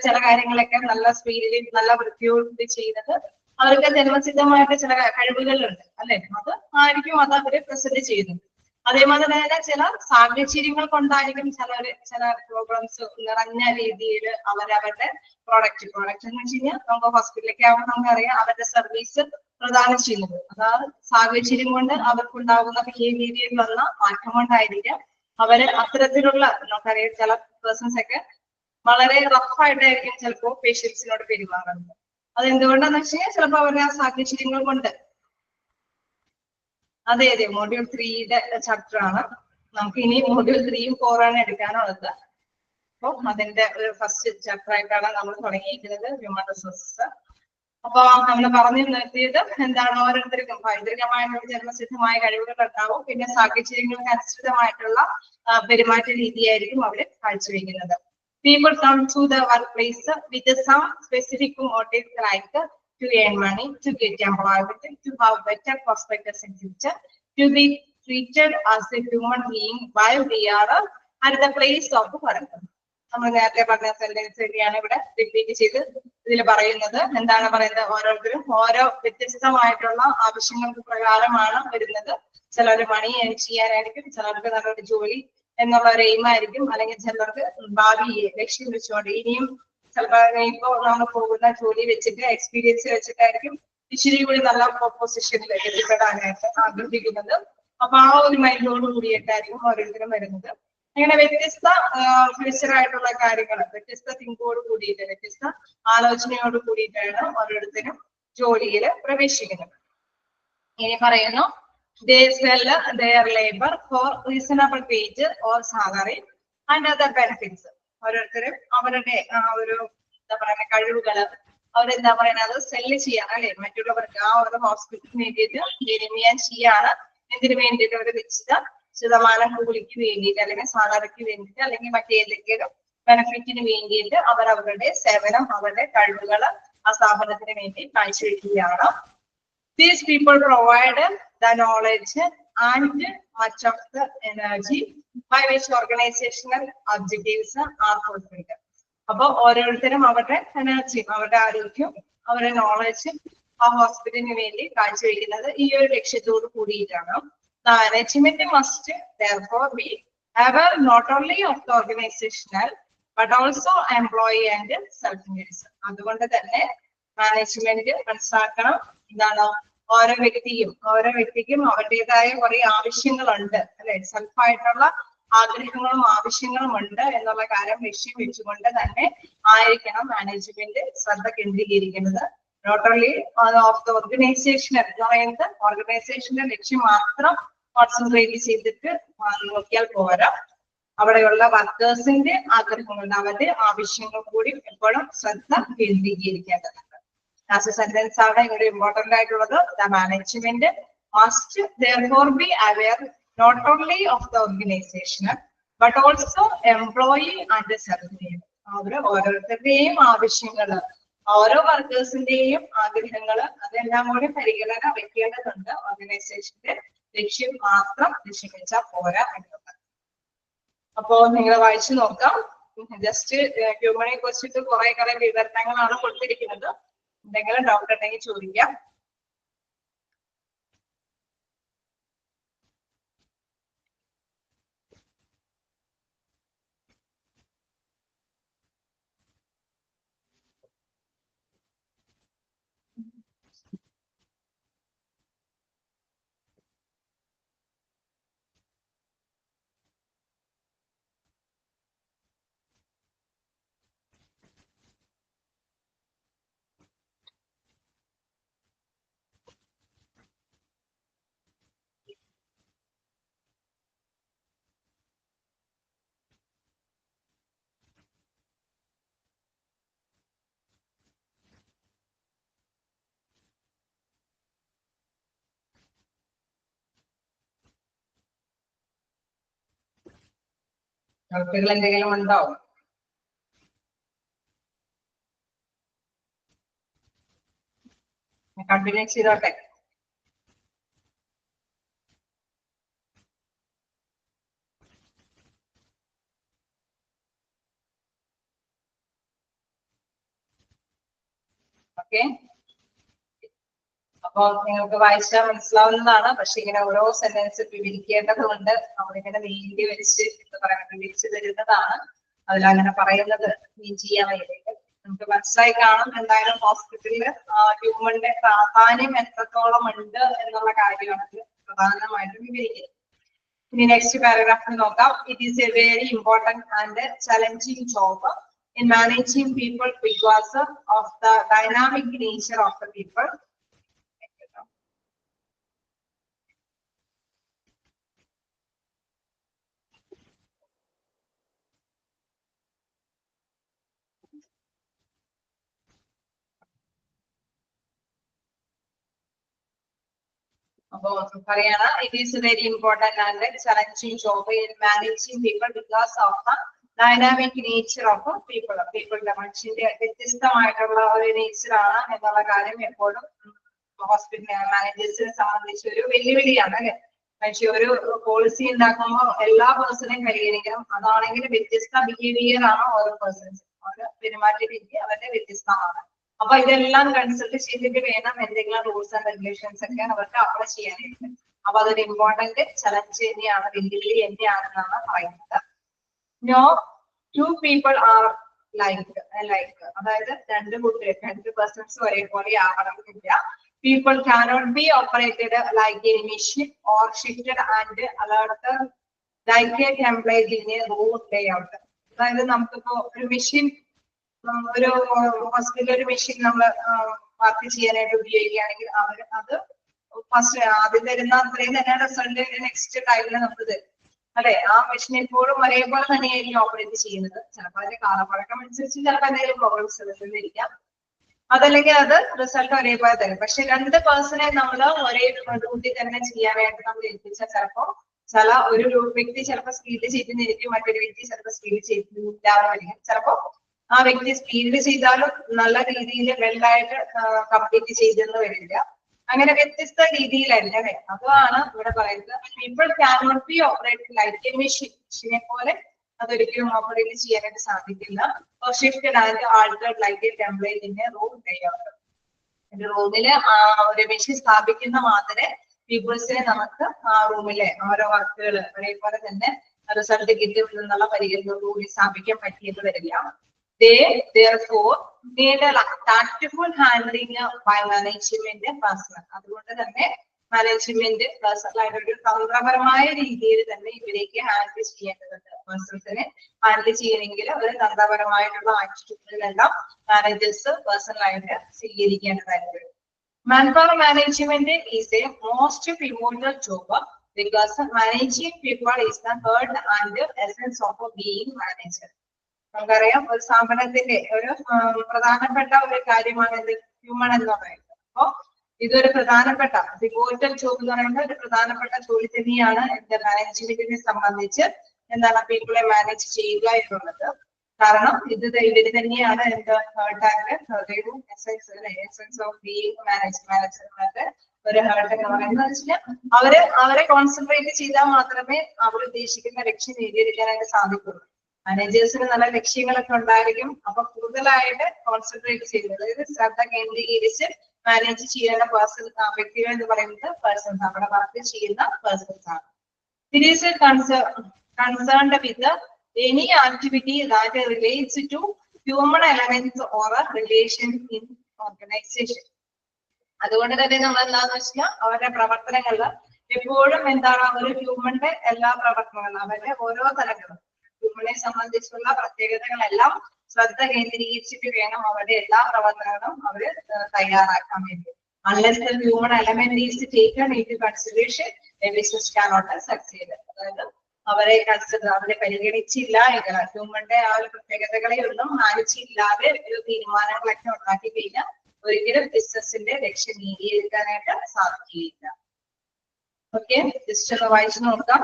ചില കാര്യങ്ങളൊക്കെ നല്ല സ്പീഡിൽ നല്ല വൃത്തിയോട് ചെയ്യുന്നത് അവർക്ക് ജന്മസിദ്ധമായിട്ട് ചില കഴിവുകളുണ്ട് അല്ലെ. അത് ആയിരിക്കും അത് അവര് പ്രസന്റ് ചെയ്യുന്നത്. അതേപോലെ തന്നെ ചില സാഹചര്യങ്ങൾ കൊണ്ടായിരിക്കും ചില പ്രോബ്ലംസ് നിറഞ്ഞ രീതിയിൽ അവരവരുടെ പ്രൊഡക്റ്റ് എന്ന് വെച്ച് കഴിഞ്ഞാൽ നമുക്ക് ഹോസ്പിറ്റലിലേക്ക് ആവുമ്പോൾ നമുക്കറിയാം അവരുടെ സർവീസ് പ്രദാനം ചെയ്യുന്നത്. അതായത് സാഹചര്യം കൊണ്ട് അവർക്കുണ്ടാകുന്ന ബിഹേവിയറിലുള്ള മാറ്റം കൊണ്ടായിരിക്കാം അവര് അത്തരത്തിലുള്ള നമുക്കറിയാം ചില പേഴ്സൺസ് ഒക്കെ വളരെ റഫായിട്ടായിരിക്കും ചിലപ്പോൾ പേഷ്യൻസിനോട് പെരുമാറുന്നത്. അതെന്തുകൊണ്ടാന്ന് വെച്ച് കഴിഞ്ഞാൽ ചിലപ്പോൾ അവരുടെ ആ സാഹചര്യങ്ങൾ കൊണ്ട്. അതെ മോഡ്യൂൾ 3യുടെ ചാപ്റ്റർ ആണ്. നമുക്ക് ഇനി മോഡ്യൂൾ 3യും 4 ആണ് എടുക്കാനുള്ളത്. അപ്പൊ അതിന്റെ ഒരു ഫസ്റ്റ് ചാപ്റ്റർ ആയിട്ടാണ് നമ്മൾ തുടങ്ങിയിരിക്കുന്നത് ഹ്യൂമൻ റിസോഴ്സസ്. അപ്പൊ നമ്മൾ പറഞ്ഞു നിർത്തിയത് എന്താണ്, ഓരോരുത്തർക്കും പൈതൃകമായിട്ടുള്ള ജന്മസിദ്ധമായ കഴിവുകൾ ഉണ്ടാവും. പിന്നെ സാഹചര്യങ്ങൾക്ക് അനുസൃതമായിട്ടുള്ള പെരുമാറ്റ രീതിയായിരിക്കും അവര് കാഴ്ചവെക്കുന്നത്. People come to the workplace with some specific motives like to earn money, to get employment, to have better prospects in future, to be treated as a human being while we are at the place of work. നമ്മൾ നേരത്തെ പറഞ്ഞ സെന്റൻസ് തന്നെയാണ് ഇവിടെ റിപ്പീറ്റ് ചെയ്ത് ഇതിൽ പറയുന്നത്. എന്താണ് പറയുന്നത്? ഓരോരുത്തരും ഓരോ വ്യത്യസ്തമായിട്ടുള്ള ആവശ്യങ്ങൾക്ക് പ്രകാരമാണ് വരുന്നത്. ചിലർ മണി ഏൺ ചെയ്യാനായിരിക്കും, ചിലർക്ക് നല്ലൊരു ജോലി എന്നുള്ള ഒരു എയിം ആയിരിക്കും, അല്ലെങ്കിൽ ചിലർക്ക് ഭാവിയെ ലക്ഷ്യം വെച്ചുകൊണ്ട് ഇനിയും ചിലപ്പോൾ ഇപ്പോ നമ്മൾ പോകുന്ന ജോലി വെച്ചിട്ട് എക്സ്പീരിയൻസ് വെച്ചിട്ടായിരിക്കും ഇച്ചിരി കൂടി നല്ല പൊസിഷനിൽ എത്തിപ്പെടാനായിട്ട് ആഗ്രഹിക്കുന്നത്. അപ്പൊ ആ ഒരു മൈൻഡോട് കൂടിയിട്ടായിരിക്കും ഓരോരുത്തരും വരുന്നത്. അങ്ങനെ വ്യത്യസ്ത ഫ്യൂച്ചറായിട്ടുള്ള കാര്യങ്ങൾ വ്യത്യസ്ത തിങ്കോട് കൂടിയിട്ട് വ്യത്യസ്ത ആലോചനയോട് കൂടിയിട്ടാണ് ഓരോരുത്തരും ജോലിയിൽ പ്രവേശിക്കുന്നത്. ഇനി പറയുന്നു, they sell their labor for reasonable wage or salary and other benefits. ഓരോരുത്തരും അവരുടെ ഒരു എന്താ പറയുക കഴിവുകള് അവരെന്താ പറയുന്നത് സെല്ല് ചെയ്യാണ് അല്ലെ, മറ്റുള്ളവർക്ക് ആ ഒരു ഹോസ്പിറ്റലിന് വേണ്ടിയിട്ട് വിനിമയം ചെയ്യാണ്. എന്തിനു വേണ്ടിയിട്ട്? ഒരു നിശ്ചിത ശതമാനം കൂലിക്ക് വേണ്ടിയിട്ട് അല്ലെങ്കിൽ സാലറിക്ക് വേണ്ടിയിട്ട് അല്ലെങ്കിൽ മറ്റേതെങ്കിലും ബെനിഫിറ്റിന് വേണ്ടിയിട്ട് അവർ അവരുടെ സേവനം അവരുടെ കഴിവുകൾ ആ സ്ഥാപനത്തിന് വേണ്ടി കാഴ്ചവെക്കുകയാണ്. These people provide the knowledge and much of the energy by which organizational objectives are fulfilled. അപ്പൊ ഓരോരുത്തരും അവരുടെ എനർജി, അവരുടെ ആരോഗ്യം, അവരുടെ നോളജ് ആ ഹോസ്പിറ്റലിന് വേണ്ടി കാഴ്ചവെക്കുന്നത് ഈ ഒരു ലക്ഷ്യത്തോട് കൂടിയിട്ടാണ്. The management must therefore be aware not only of the organizational but also employee and self-interest. അതുകൊണ്ട് തന്നെ മാനേജ്മെന്റ് മനസ്സിലാക്കണം എന്താണ്, ഓരോ വ്യക്തിക്കും അവരുടേതായ കുറെ ആവശ്യങ്ങളുണ്ട് അല്ലെ, സെൽഫായിട്ടുള്ള ആഗ്രഹങ്ങളും ആവശ്യങ്ങളും ഉണ്ട് എന്നുള്ള കാര്യം ലക്ഷ്യം വെച്ചുകൊണ്ട് തന്നെ ആയിരിക്കണം മാനേജ്മെന്റ് ശ്രദ്ധ കേന്ദ്രീകരിക്കുന്നത്. Not only of the organization എന്ന് പറയുന്നത് ഓർഗനൈസേഷന്റെ ലക്ഷ്യം മാത്രം കോൺസെൻട്രേറ്റ് ചെയ്തിട്ട് നോക്കിയാൽ പോരാ, അവിടെയുള്ള വർക്കേഴ്സിന്റെ ആഗ്രഹങ്ങളുണ്ട്, അവരുടെ ആവശ്യങ്ങൾ കൂടി എപ്പോഴും ശ്രദ്ധ കേന്ദ്രീകരിക്കേണ്ടതുണ്ട്. ലാസ്റ്റ് സെന്റൻസ് ആണ് ഇവിടെ ഇമ്പോർട്ടന്റ് ആയിട്ടുള്ളത്. The management must therefore be aware not only of the organization but also employee and self-interest. ഓരോരുത്തരുടെയും ആവശ്യങ്ങള്, ഓരോ വർക്കേഴ്സിന്റെയും ആഗ്രഹങ്ങള് അതെല്ലാം കൂടി പരിഗണന വെക്കേണ്ടതുണ്ട്. ഓർഗനൈസേഷന്റെ ലക്ഷ്യം മാത്രം ലക്ഷ്യം വെച്ചാൽ പോരാ എന്നുള്ളത്. അപ്പോ നിങ്ങൾ വായിച്ചു നോക്കാം. ജസ്റ്റ് ഹ്യൂമനെ കുറിച്ചിട്ട് കുറെ വിവരണങ്ങളാണ് കൊടുത്തിരിക്കുന്നത്. എന്തെങ്കിലും ഡൗട്ട് ഉണ്ടെങ്കിൽ ചോദിക്കാം. ഡൗട്ടുകൾ എന്തെങ്കിലും ഉണ്ടോ? കണ്ടിന്യൂ ചെയ്തോട്ടെ. ഓക്കെ, അപ്പൊ നിങ്ങൾക്ക് വായിച്ചാൽ മനസ്സിലാവുന്നതാണ്. പക്ഷെ ഇങ്ങനെ ഓരോ സെന്റൻസ് വിവരിക്കേണ്ടതുകൊണ്ട് നമ്മളിങ്ങനെ നീണ്ടി വെച്ച് എന്താ പറയാ വിവരിച്ചു തരുന്നതാണ്. അതിലങ്ങനെ പറയുന്നത് നീ ചെയ്യാൻ വേണ്ടിയിട്ട് നമുക്ക് മനസ്സിലായി കാണും. എന്തായാലും ഹോസ്പിറ്റലില് ഹ്യൂമന്റെ പ്രാധാന്യം എത്രത്തോളം ഉണ്ട് എന്നുള്ള കാര്യമാണ് പ്രധാനമായിട്ടും വിവരിക്കുന്നത്. ഇനി നെക്സ്റ്റ് പാരഗ്രാഫിൽ നോക്കാം. It is A very important and challenging job in managing people because of the dynamic nature of the people. അപ്പോൾ പറയാണ്, it is a very important and challenging job in managing people because of the dynamic nature of പീപ്പിളുടെ മനുഷ്യന്റെ വ്യത്യസ്തമായിട്ടുള്ള ഒരു നേച്ചറാണ് എന്നുള്ള കാര്യം എപ്പോഴും ഹോസ്പിറ്റൽ മാനേജേഴ്സിനെ സംബന്ധിച്ച് ഒരു വെല്ലുവിളിയാണ് അല്ലെ. പക്ഷെ ഒരു പോളിസി ഉണ്ടാക്കുമ്പോൾ എല്ലാ പേഴ്സണെയും പരിഗണിക്കണം. അതാണെങ്കിൽ വ്യത്യസ്ത ബിഹേവിയർ ആണ് ഓരോ പേഴ്സൺസ്, ഓരോ പെരുമാറ്റ രീതി അവരുടെ വ്യത്യസ്തമാണ്. അപ്പൊ ഇതെല്ലാം കൺസൾട്ട് ചെയ്തിട്ട് വേണം എന്തെങ്കിലും റൂൾസ് ആൻഡ് റെഗുലേഷൻസ് ഒക്കെ അവർക്ക് അപ്ലൈ ചെയ്യാനായിട്ട്. അപ്പൊ അതൊരു ഇമ്പോർട്ടന്റ് ചലഞ്ച് തന്നെയാണ്, വെല്ലുവിളി തന്നെയാണെന്നാണ് പറയുന്നത്. No two people are like അതായത് രണ്ട് പേഴ്സൺസ് ഒരേപോലെ ആവണമെന്നില്ല. People cannot be operated like a machine or shifted and alerted like a template in a route layout. അതായത് നമുക്കിപ്പോ ഒരു മെഷീൻ, ഒരു ഹോസ്പിറ്റലിൽ ഒരു മെഷീൻ നമ്മൾ വർക്ക് ചെയ്യാനായിട്ട് ഉപയോഗിക്കുകയാണെങ്കിൽ അത് ഫസ്റ്റ് ആദ്യം തരുന്ന അത്രയും തന്നെ റിസൾട്ട് നെക്സ്റ്റ് ടൈമിൽ നമുക്ക് തരും അല്ലെ. ആ മെഷീൻ എപ്പോഴും ഒരേപോലെ തന്നെയായിരിക്കും ഓപ്പറേറ്റ് ചെയ്യുന്നത്. ചിലപ്പോൾ അതിന്റെ കാലപ്പഴക്കം അനുസരിച്ച് ചിലപ്പോൾ എന്തെങ്കിലും പ്രോബ്ലംസ് ഇരിക്കാം, അതല്ലെങ്കിൽ അത് റിസൾട്ട് ഒരേപോലെ തരും. പക്ഷെ രണ്ട് പേഴ്സണെ നമ്മൾ ഒരേ ഡ്യൂട്ടി തന്നെ ചെയ്യാനായിട്ട് നമ്മൾ ഏൽപ്പിച്ചാൽ ചിലപ്പോ ഒരു വ്യക്തി ചിലപ്പോൾ സ്പീഡ് ചെയ്യുന്നിരിക്കും, മറ്റൊരു വ്യക്തി ചിലപ്പോൾ സ്പീഡ് ചെയ്തില്ലാതായിരിക്കും. ചിലപ്പോ ആ വ്യക്തി സ്പീഡ് ചെയ്താലും നല്ല രീതിയിൽ വെല്ലായിട്ട് കംപ്ലീറ്റ് ചെയ്തെന്ന് വരില്ല. അങ്ങനെ വ്യത്യസ്ത രീതിയിലായിരിക്കും അല്ലെ. അതാണ് ഇവിടെ പറയുന്നത്. People cannot be operate like a മെഷീനെ പോലെ അതൊരിക്കലും ഓപ്പറേറ്റ് ചെയ്യാനായിട്ട് സാധിക്കില്ല. Shifted and altered like a template in a room layout. ഒരു റൂമില് ഒരു മെഷീൻ സ്ഥാപിക്കുന്ന മാത്രമേ പീപ്പിൾസിനെ നമുക്ക് ആ റൂമിലെ ഓരോ വർക്കുകൾ ഒരേപോലെ തന്നെ റിസൾട്ട് കിട്ടും എന്നുള്ള പരിഗണനയോടുകൂടി സ്ഥാപിക്കാൻ പറ്റിയെന്ന് വരില്ല. Therefore need a tactful handling by management personnel. അതുകൊണ്ട് തന്നെ മാനേജ്മെന്റ് പേഴ്സണലായിട്ട് ഒരു തന്ത്രപരമായ രീതിയിൽ തന്നെ ഇവരേക്ക് ഹാൻഡിൽ ചെയ്യേണ്ടതുണ്ട്. പേഴ്സൺസിനെ ഹാൻഡിൽ ചെയ്യണമെങ്കിൽ ഒരു തന്ത്രപരമായിട്ടുള്ള ആറ്റിറ്റ്യൂഡുകളെല്ലാം മാനേജേഴ്സ് പേഴ്സണലായിട്ട് സ്വീകരിക്കേണ്ടതായിട്ട്. Manpower management is a most pivotal job because managing people is the heart and essence of being manager. നമുക്കറിയാം ഒരു സ്ഥാപനത്തിന്റെ ഒരു പ്രധാനപ്പെട്ട ഒരു കാര്യമാണ് ഇത് ഹ്യൂമൻ എന്ന് പറയുന്നത്. അപ്പോ ഇതൊരു പ്രധാനപ്പെട്ട പിവോറ്റൽ ജോബ് എന്ന് പറയുന്നത് ഒരു പ്രധാനപ്പെട്ട ജോലി തന്നെയാണ് എന്റെ മാനേജ്മെന്റിനെ സംബന്ധിച്ച് എന്താണ് പീപ്പിളെ മാനേജ് ചെയ്യുക എന്നുള്ളത്. കാരണം ഇവര് തന്നെയാണ് എന്റെ ഹേർട്ട് ആൻഡ് ഹൃദയവും എസെൻസ് ഓഫ് ബീയിങ് മാനേജർമാരുടെ ഒരു ഹേർട്ട് എന്ന് പറയുന്നത് അവരെ കോൺസെൻട്രേറ്റ് ചെയ്താൽ മാത്രമേ അവർ ഉദ്ദേശിക്കുന്ന ലക്ഷ്യം നേടിയെടുക്കാനായിട്ട് സാധിക്കുള്ളൂ. മാനേജേഴ്സിന് നല്ല ലക്ഷ്യങ്ങളൊക്കെ ഉണ്ടായിരിക്കും. അപ്പൊ കൂടുതലായിട്ട് കോൺസെൻട്രേറ്റ് ചെയ്യുന്നത്, അതായത് ശ്രദ്ധ കേന്ദ്രീകരിച്ച് മാനേജ് ചെയ്യുന്ന വ്യക്തികൾ എന്ന് പറയുന്നത് പേഴ്സൺസ്, അവിടെ വർക്ക് ചെയ്യുന്ന പേഴ്സൺസ് ആണ്. It is concerned with any activity that relates to human elements or a relation in organization. അതുകൊണ്ട് തന്നെ നമ്മൾ എന്താന്ന് വെച്ചാൽ അവരുടെ പ്രവർത്തനങ്ങളിൽ എപ്പോഴും എന്താണ് ഒരു ഹ്യൂമന്റെ എല്ലാ പ്രവർത്തനങ്ങളും അവരുടെ ഓരോ തലങ്ങളും ഹ്യൂമനെ സംബന്ധിച്ചുള്ള പ്രത്യേകതകളെല്ലാം ശ്രദ്ധ കേന്ദ്രീകരിച്ചിട്ട് വേണം അവരുടെ എല്ലാ പ്രവർത്തനങ്ങളും അവര് തയ്യാറാക്കാൻ വേണ്ടി. Unless the human element is taken into consideration, a business cannot succeed. അതായത് അവരെ പരിഗണിച്ചില്ല എങ്കിൽ ഹ്യൂമന്റെ ആ ഒരു പ്രത്യേകതകളെ ഒന്നും മാനിച്ചില്ലാതെ ഒരു തീരുമാനങ്ങളൊക്കെ ഉണ്ടാക്കി കഴിഞ്ഞാൽ ഒരിക്കലും ബിസിനസിന്റെ ലക്ഷ്യം നേടിയെടുക്കാനായിട്ട് സാധിക്കുകയില്ല. ഓക്കെ, ജസ്റ്റ് ഒന്ന് വായിച്ചു നോക്കാം.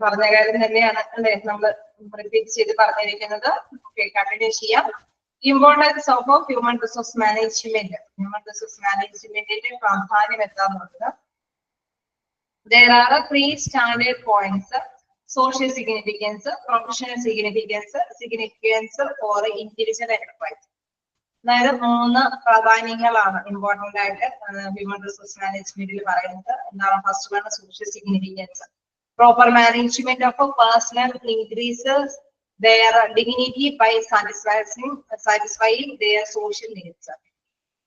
പറഞ്ഞ കാര്യം തന്നെയാണ് അല്ലെ നമ്മൾ റിപ്പീറ്റ് ചെയ്ത് പറഞ്ഞിരിക്കുന്നത്. ഓക്കെ, കണ്ടിന്യൂ ചെയ്യാം. Importance of human resource management. Human resource മാനേജ്മെന്റിന്റെ പ്രാധാന്യം എന്താണെന്നുള്ളത്, there are 3 standard points: social significance, professional significance for individual enterprise. അതായത് 3 പ്രാധാന്യങ്ങളാണ് ഇമ്പോർട്ടന്റ് ആയിട്ട് ഹ്യൂമൻ റിസോഴ്സ് മാനേജ്മെന്റിൽ പറയുന്നത്. എന്താണ്? First one social significance. Proper management of a personnel increases their dignity by satisfying their social needs.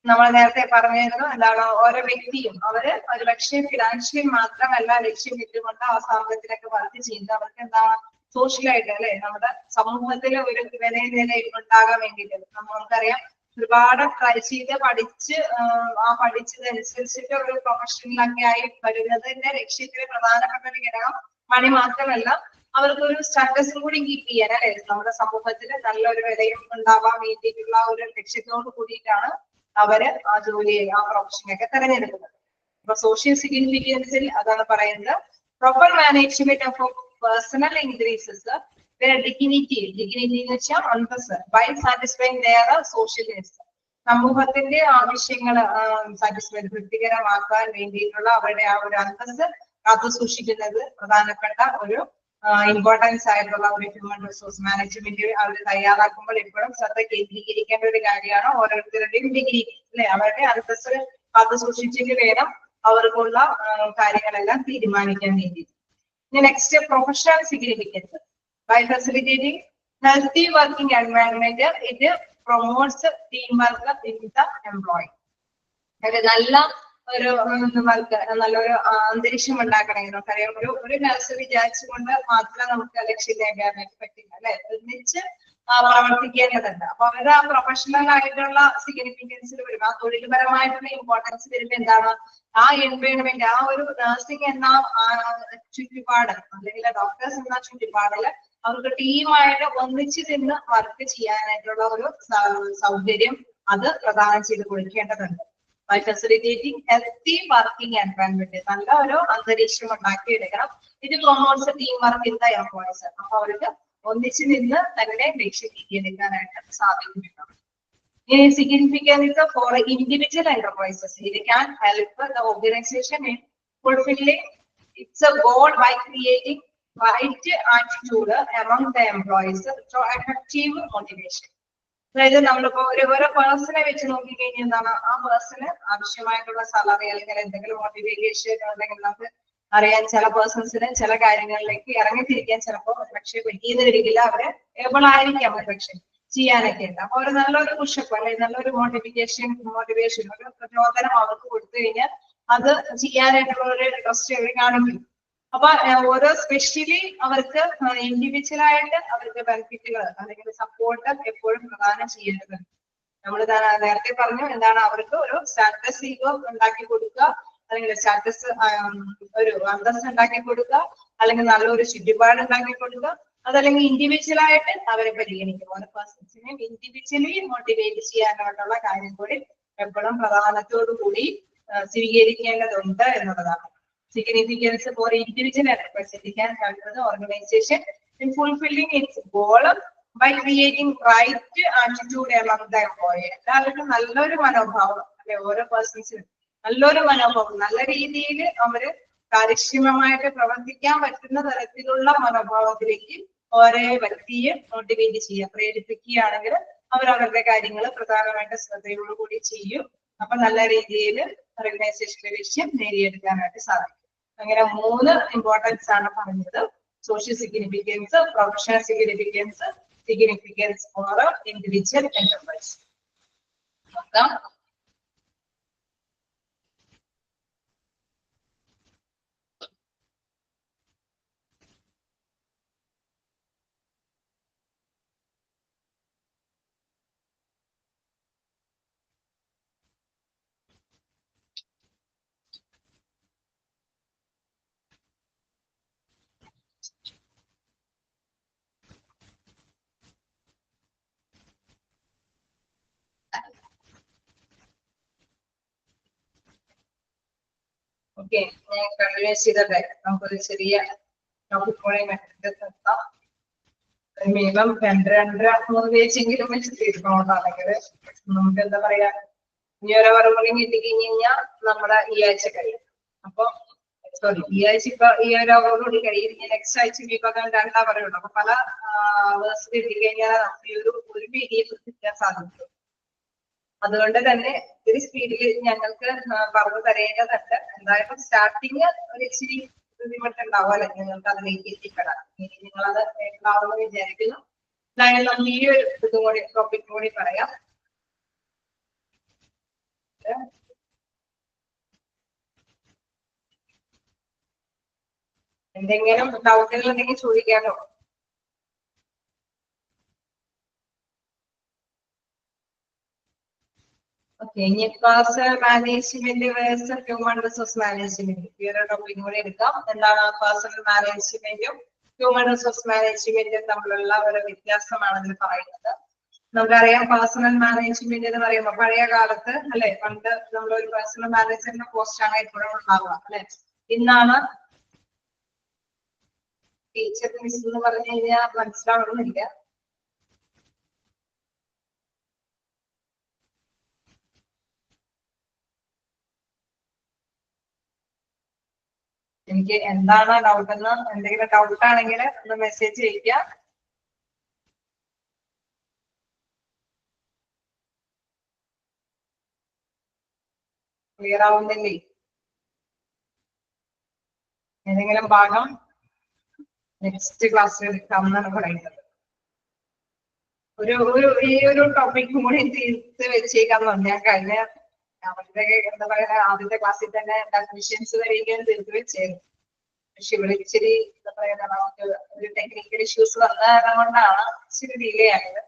നമ്മൾ നേരത്തെ പറഞ്ഞിരുന്നു എന്താണ്, ഓരോ വ്യക്തിയും അവര് ഒരു പക്ഷേ ഫിനാൻഷ്യലി മാത്രമല്ല ലക്ഷ്യം ഇട്ടുകൊണ്ട് ആ സ്ഥാപനത്തിലൊക്കെ വർക്ക് ചെയ്യുന്നത്. അവർക്ക് എന്താണ് സോഷ്യലായിട്ട് അല്ലെ നമ്മുടെ സമൂഹത്തിൽ ഒരു നിലയിൽ ഉണ്ടാകാൻ വേണ്ടിയിട്ട് നമുക്കറിയാം ഒരുപാട് ട്രൈ ചെയ്ത് പഠിച്ച് ആ പഠിച്ചതനുസരിച്ചിട്ട് ഒരു പ്രൊഫഷണലൊക്കെ ആയി വരുന്നതിന്റെ ലക്ഷ്യത്തിന് പ്രധാനപ്പെട്ട ഒരു ഘടകം മണി മാത്രമല്ല അവർക്ക് ഒരു സ്റ്റാറ്റസും കൂടി കീപ്പ് ചെയ്യാൻ അല്ലെ നമ്മുടെ സമൂഹത്തിൽ നല്ലൊരു വിലയും ഉണ്ടാവാൻ വേണ്ടിയിട്ടുള്ള ഒരു ലക്ഷ്യത്തോട് കൂടിയിട്ടാണ് അവര് ആ ജോലിയെ ആ പ്രൊഫഷനൊക്കെ തിരഞ്ഞെടുക്കുന്നത്. അപ്പൊ സോഷ്യൽ സിഗ്നിഫിക്കൻസിൽ അതാണ് പറയുന്നത് proper management of personnel increases dignity എന്ന് വെച്ചാൽ അന്തസ് by satisfying their social needs സമൂഹത്തിന്റെ ആവശ്യങ്ങൾ സാറ്റിസ്ഫൈ തൃപ്തികരമാക്കാൻ വേണ്ടിയിട്ടുള്ള അവരുടെ ആ ഒരു അന്തസ് കാത്തു സൂക്ഷിക്കുന്നത് പ്രധാനപ്പെട്ട ഒരു ഇമ്പോർട്ടൻസ് ആയിട്ടുള്ള ഒരു ഹ്യൂമൻ റിസോഴ്സ് മാനേജ്മെന്റ് അവർ തയ്യാറാക്കുമ്പോൾ എപ്പോഴും ശ്രദ്ധ കേന്ദ്രീകരിക്കേണ്ട ഒരു കാര്യമാണ് ഓരോരുത്തരുടെയും ഡിഗ്രി അല്ലെ അവരുടെ അന്തസ് കാത്തു സൂക്ഷിച്ചിട്ട് വേണം അവർക്കുള്ള കാര്യങ്ങളെല്ലാം തീരുമാനിക്കാൻ വേണ്ടി. Next professional significance by facilitating healthy working environment it promotes team work in the employee. നല്ല ഒരു വർക്ക് നല്ലൊരു അന്തരീക്ഷം ഉണ്ടാക്കണമെങ്കിൽ നമുക്കറിയാം ഒരു നഴ്സ് വിചാരിച്ചുകൊണ്ട് മാത്രം നമുക്ക് ലക്ഷ്യം നേടാനായിട്ട് പറ്റില്ല അല്ലെ ഒന്നിച്ച് പ്രവർത്തിക്കേണ്ടതുണ്ട്. അപ്പൊ അവരുടെ ആ പ്രൊഫഷണൽ ആയിട്ടുള്ള സിഗ്നിഫിക്കൻസിൽ വരും ആ തൊഴിൽപരമായിട്ടുള്ള ഇമ്പോർട്ടൻസ് വരുമ്പോ എന്താണ് ആ എൻവയോൺമെന്റ് ആ ഒരു നഴ്സിംഗ് എന്ന ചുറ്റുപാട് അല്ലെങ്കിൽ ഡോക്ടേഴ്സ് എന്ന ചുറ്റുപാടില് അവർക്ക് ടീമായിട്ട് ഒന്നിച്ച് നിന്ന് വർക്ക് ചെയ്യാനായിട്ടുള്ള ഒരു സൗകര്യം അത് പ്രദാനം ചെയ്ത് കൊടുക്കേണ്ടതുണ്ട്. By facilitating healthy working environment നല്ല ഒരു അന്തരീക്ഷം ഉണ്ടാക്കിയെടുക്കണം. ഇത് promotes team work in the employees അപ്പൊ അവർക്ക് ഒന്നിച്ച് നിന്ന് തന്നെ ലക്ഷ്യത്തിലെടുക്കാനായിട്ട് സാധിക്കുന്നുണ്ട്. Significance for individual enterprises. It can help the organization in fulfilling its goal by creating right attitude among the employees to effective motivation. അതായത് നമ്മളിപ്പോ ഓരോ പേഴ്സണെ വെച്ച് നോക്കിക്കഴിഞ്ഞാൽ എന്താണ് ആ പേഴ്സണ് ആവശ്യമായിട്ടുള്ള സാലറി അല്ലെങ്കിൽ എന്തെങ്കിലും മോട്ടിവേഷൻ അല്ലെങ്കിൽ നമുക്ക് അറിയാൻ ചില പേഴ്സൺസിന് ചില കാര്യങ്ങളിലേക്ക് ഇറങ്ങിത്തിരിക്കാൻ ചിലപ്പോൾ പക്ഷെ പറ്റിയെന്ന് വരികില്ല അവര് ഏബിൾ ആയിരിക്കാം പക്ഷെ ചെയ്യാനൊക്കെ ഉണ്ട്. അപ്പൊ ഒരു നല്ലൊരു പുഷപ്പ് അല്ലെങ്കിൽ നല്ലൊരു മോട്ടിവേഷൻ ഒരു പ്രചോദനം അവർക്ക് കൊടുത്തു കഴിഞ്ഞാൽ അത് ചെയ്യാനായിട്ടുള്ള ഒരു ഇൻട്രസ്റ്റ് അവർ കാണിക്കും. അപ്പൊ ഓരോ സ്പെഷ്യലി അവർക്ക് ഇൻഡിവിജ്വലായിട്ട് അവർക്ക് ബെനിഫിറ്റുകൾ അല്ലെങ്കിൽ സപ്പോർട്ട് എപ്പോഴും പ്രദാനം ചെയ്യേണ്ടതുണ്ട്. നമ്മൾ നേരത്തെ പറഞ്ഞു എന്താണ് അവർക്ക് ഒരു സ്റ്റാറ്റസ് ഈഗോ ഉണ്ടാക്കി കൊടുക്കുക അല്ലെങ്കിൽ സ്റ്റാറ്റസ് ഒരു അന്തസ് ഉണ്ടാക്കി കൊടുക്കുക അല്ലെങ്കിൽ നല്ലൊരു ചുറ്റുപാട് ഉണ്ടാക്കി കൊടുക്കുക അതല്ലെങ്കിൽ ഇൻഡിവിജ്വലായിട്ട് അവരെ പരിഗണിക്കും. ഓരോ പേഴ്സൺസിനെയും ഇൻഡിവിജ്വലി മോട്ടിവേറ്റ് ചെയ്യാനായിട്ടുള്ള കാര്യം കൂടി എപ്പോഴും പ്രധാനത്തോടു കൂടി സ്വീകരിക്കേണ്ടതുണ്ട് എന്നുള്ളതാണ്. Significance for individual enterprise. It can help the organization in fulfilling its goal by creating right attitude among the employee. എല്ലാവർക്കും നല്ലൊരു മനോഭാവം അല്ലെ ഓരോ പേഴ്സൺസിനും നല്ലൊരു മനോഭാവം നല്ല രീതിയിൽ അവര് കാര്യക്ഷമമായിട്ട് പ്രവർത്തിക്കാൻ പറ്റുന്ന തരത്തിലുള്ള മനോഭാവത്തിലേക്ക് ഓരോ വ്യക്തിയെ മോട്ടിവേറ്റ് ചെയ്യുക പ്രേരിപ്പിക്കുകയാണെങ്കിൽ അവർ അവരുടെ കാര്യങ്ങൾ പ്രധാനമായിട്ട് ശ്രദ്ധയോടുകൂടി ചെയ്യും. അപ്പൊ നല്ല രീതിയിൽ ഓർഗനൈസേഷന്റെ ലക്ഷ്യം നേടിയെടുക്കാനായിട്ട് സാധിക്കും. അങ്ങനെ 3 ഇമ്പോർട്ടൻസ് ആണ് പറഞ്ഞത്. Social significance, professional significance, significance for individual enterprise. നോക്കാം. ഓക്കെ, ഞാൻ കണ്ടിന്യൂസ് ചെയ്തട്ടെ. നമുക്കൊരു ചെറിയ നിർത്താം. മിനിമം 2-2.5-3 പേജെങ്കിലും വെച്ച് തീർക്കണോട്ടാണെങ്കിൽ നമുക്ക് എന്താ പറയാ ഇനി ഓരോ മറുപടിയും കിട്ടിക്കഴിഞ്ഞ് കഴിഞ്ഞാൽ നമ്മുടെ ഈ ആഴ്ച കഴിയും. അപ്പൊ സോറി ഈ ആഴ്ച ഇപ്പൊ ഈ ഒരു അവറോടുകൂടി കഴിയും. നെക്സ്റ്റ് ആഴ്ച ഇപ്പൊ 2 പറയുള്ളൂ. അപ്പൊ പല വേഴ്സ് കിട്ടിക്കഴിഞ്ഞാൽ നമുക്ക് ഈ ഒരു PDF കിട്ടാൻ സാധിക്കും. അതുകൊണ്ട് തന്നെ ഒരു സ്പീഡിൽ ഞങ്ങൾക്ക് പറഞ്ഞു തരേണ്ടതുണ്ട്. എന്തായാലും സ്റ്റാർട്ടിങ് ഒരു ഇച്ചിരി ബുദ്ധിമുട്ടുണ്ടാവുമല്ലോ നിങ്ങൾക്ക് അതിലേക്ക് എത്തിപ്പെടാൻ. ഇനി നിങ്ങളത് കേൾക്കാവുന്ന വിചാരിക്കുന്നു. എന്തായാലും നമുക്ക് ഈ ഒരു ഇതും കൂടി ടോപ്പിക് കൂടി പറയാം. എന്തെങ്കിലും ഡൗട്ടുകൾ ഉണ്ടെങ്കിൽ ചോദിക്കാമോ? ഓക്കെ, ഇനി personnel management versus human resource management ഈ ഒരു ടോപ്പിക് കൂടെ എടുക്കാം. എന്താണ് പേഴ്സണൽ മാനേജ്മെന്റും ഹ്യൂമൻ റിസോഴ്സ് മാനേജ്മെന്റും തമ്മിലുള്ള ഒരു വ്യത്യാസമാണ് ഇതിൽ പറയുന്നത്. നമുക്കറിയാം പേഴ്സണൽ മാനേജ്മെന്റ് എന്ന് പറയുമ്പോൾ പഴയ കാലത്ത് അല്ലെ, പണ്ട് നമ്മളൊരു പേഴ്സണൽ മാനേജറിന്റെ പോസ്റ്റാണ് എപ്പോഴും ഉണ്ടാവുക അല്ലെ. ഇന്നാണ് ടീച്ചർ മിസ് എന്ന് പറഞ്ഞു കഴിഞ്ഞാൽ മനസ്സിലാവണമെന്നില്ല. എനിക്ക് എന്താണ് ഡൗട്ട് എന്ന്, എന്തെങ്കിലും ഡൗട്ട് ആണെങ്കിൽ ഒന്ന് മെസ്സേജ് ചെയ്യിക്കുക. ക്ലിയർ ആവുന്നില്ലേ? ഏതെങ്കിലും ഭാഗം നെക്സ്റ്റ് ക്ലാസ്സിൽ എടുക്കാമെന്നാണ് പറയുന്നത്. ഈ ഒരു ടോപ്പിക് കൂടി തീർത്ത് വെച്ചേക്കാന്ന് പറഞ്ഞാൽ കഴിഞ്ഞ അവരുടെ എന്താ പറയുക ആദ്യത്തെ ക്ലാസ്സിൽ തന്നെ ഡെഫിനിഷൻസ് വരെയും തീർത്ത് വെച്ചേരും. പക്ഷെ ഇവിടെ ഇച്ചിരി എന്താ പറയുക നമുക്ക് ഒരു ടെക്നിക്കൽ ഇഷ്യൂസ് വന്ന കാരണം കൊണ്ടാണ് ഇച്ചിരി ഡിലേ ആയത്.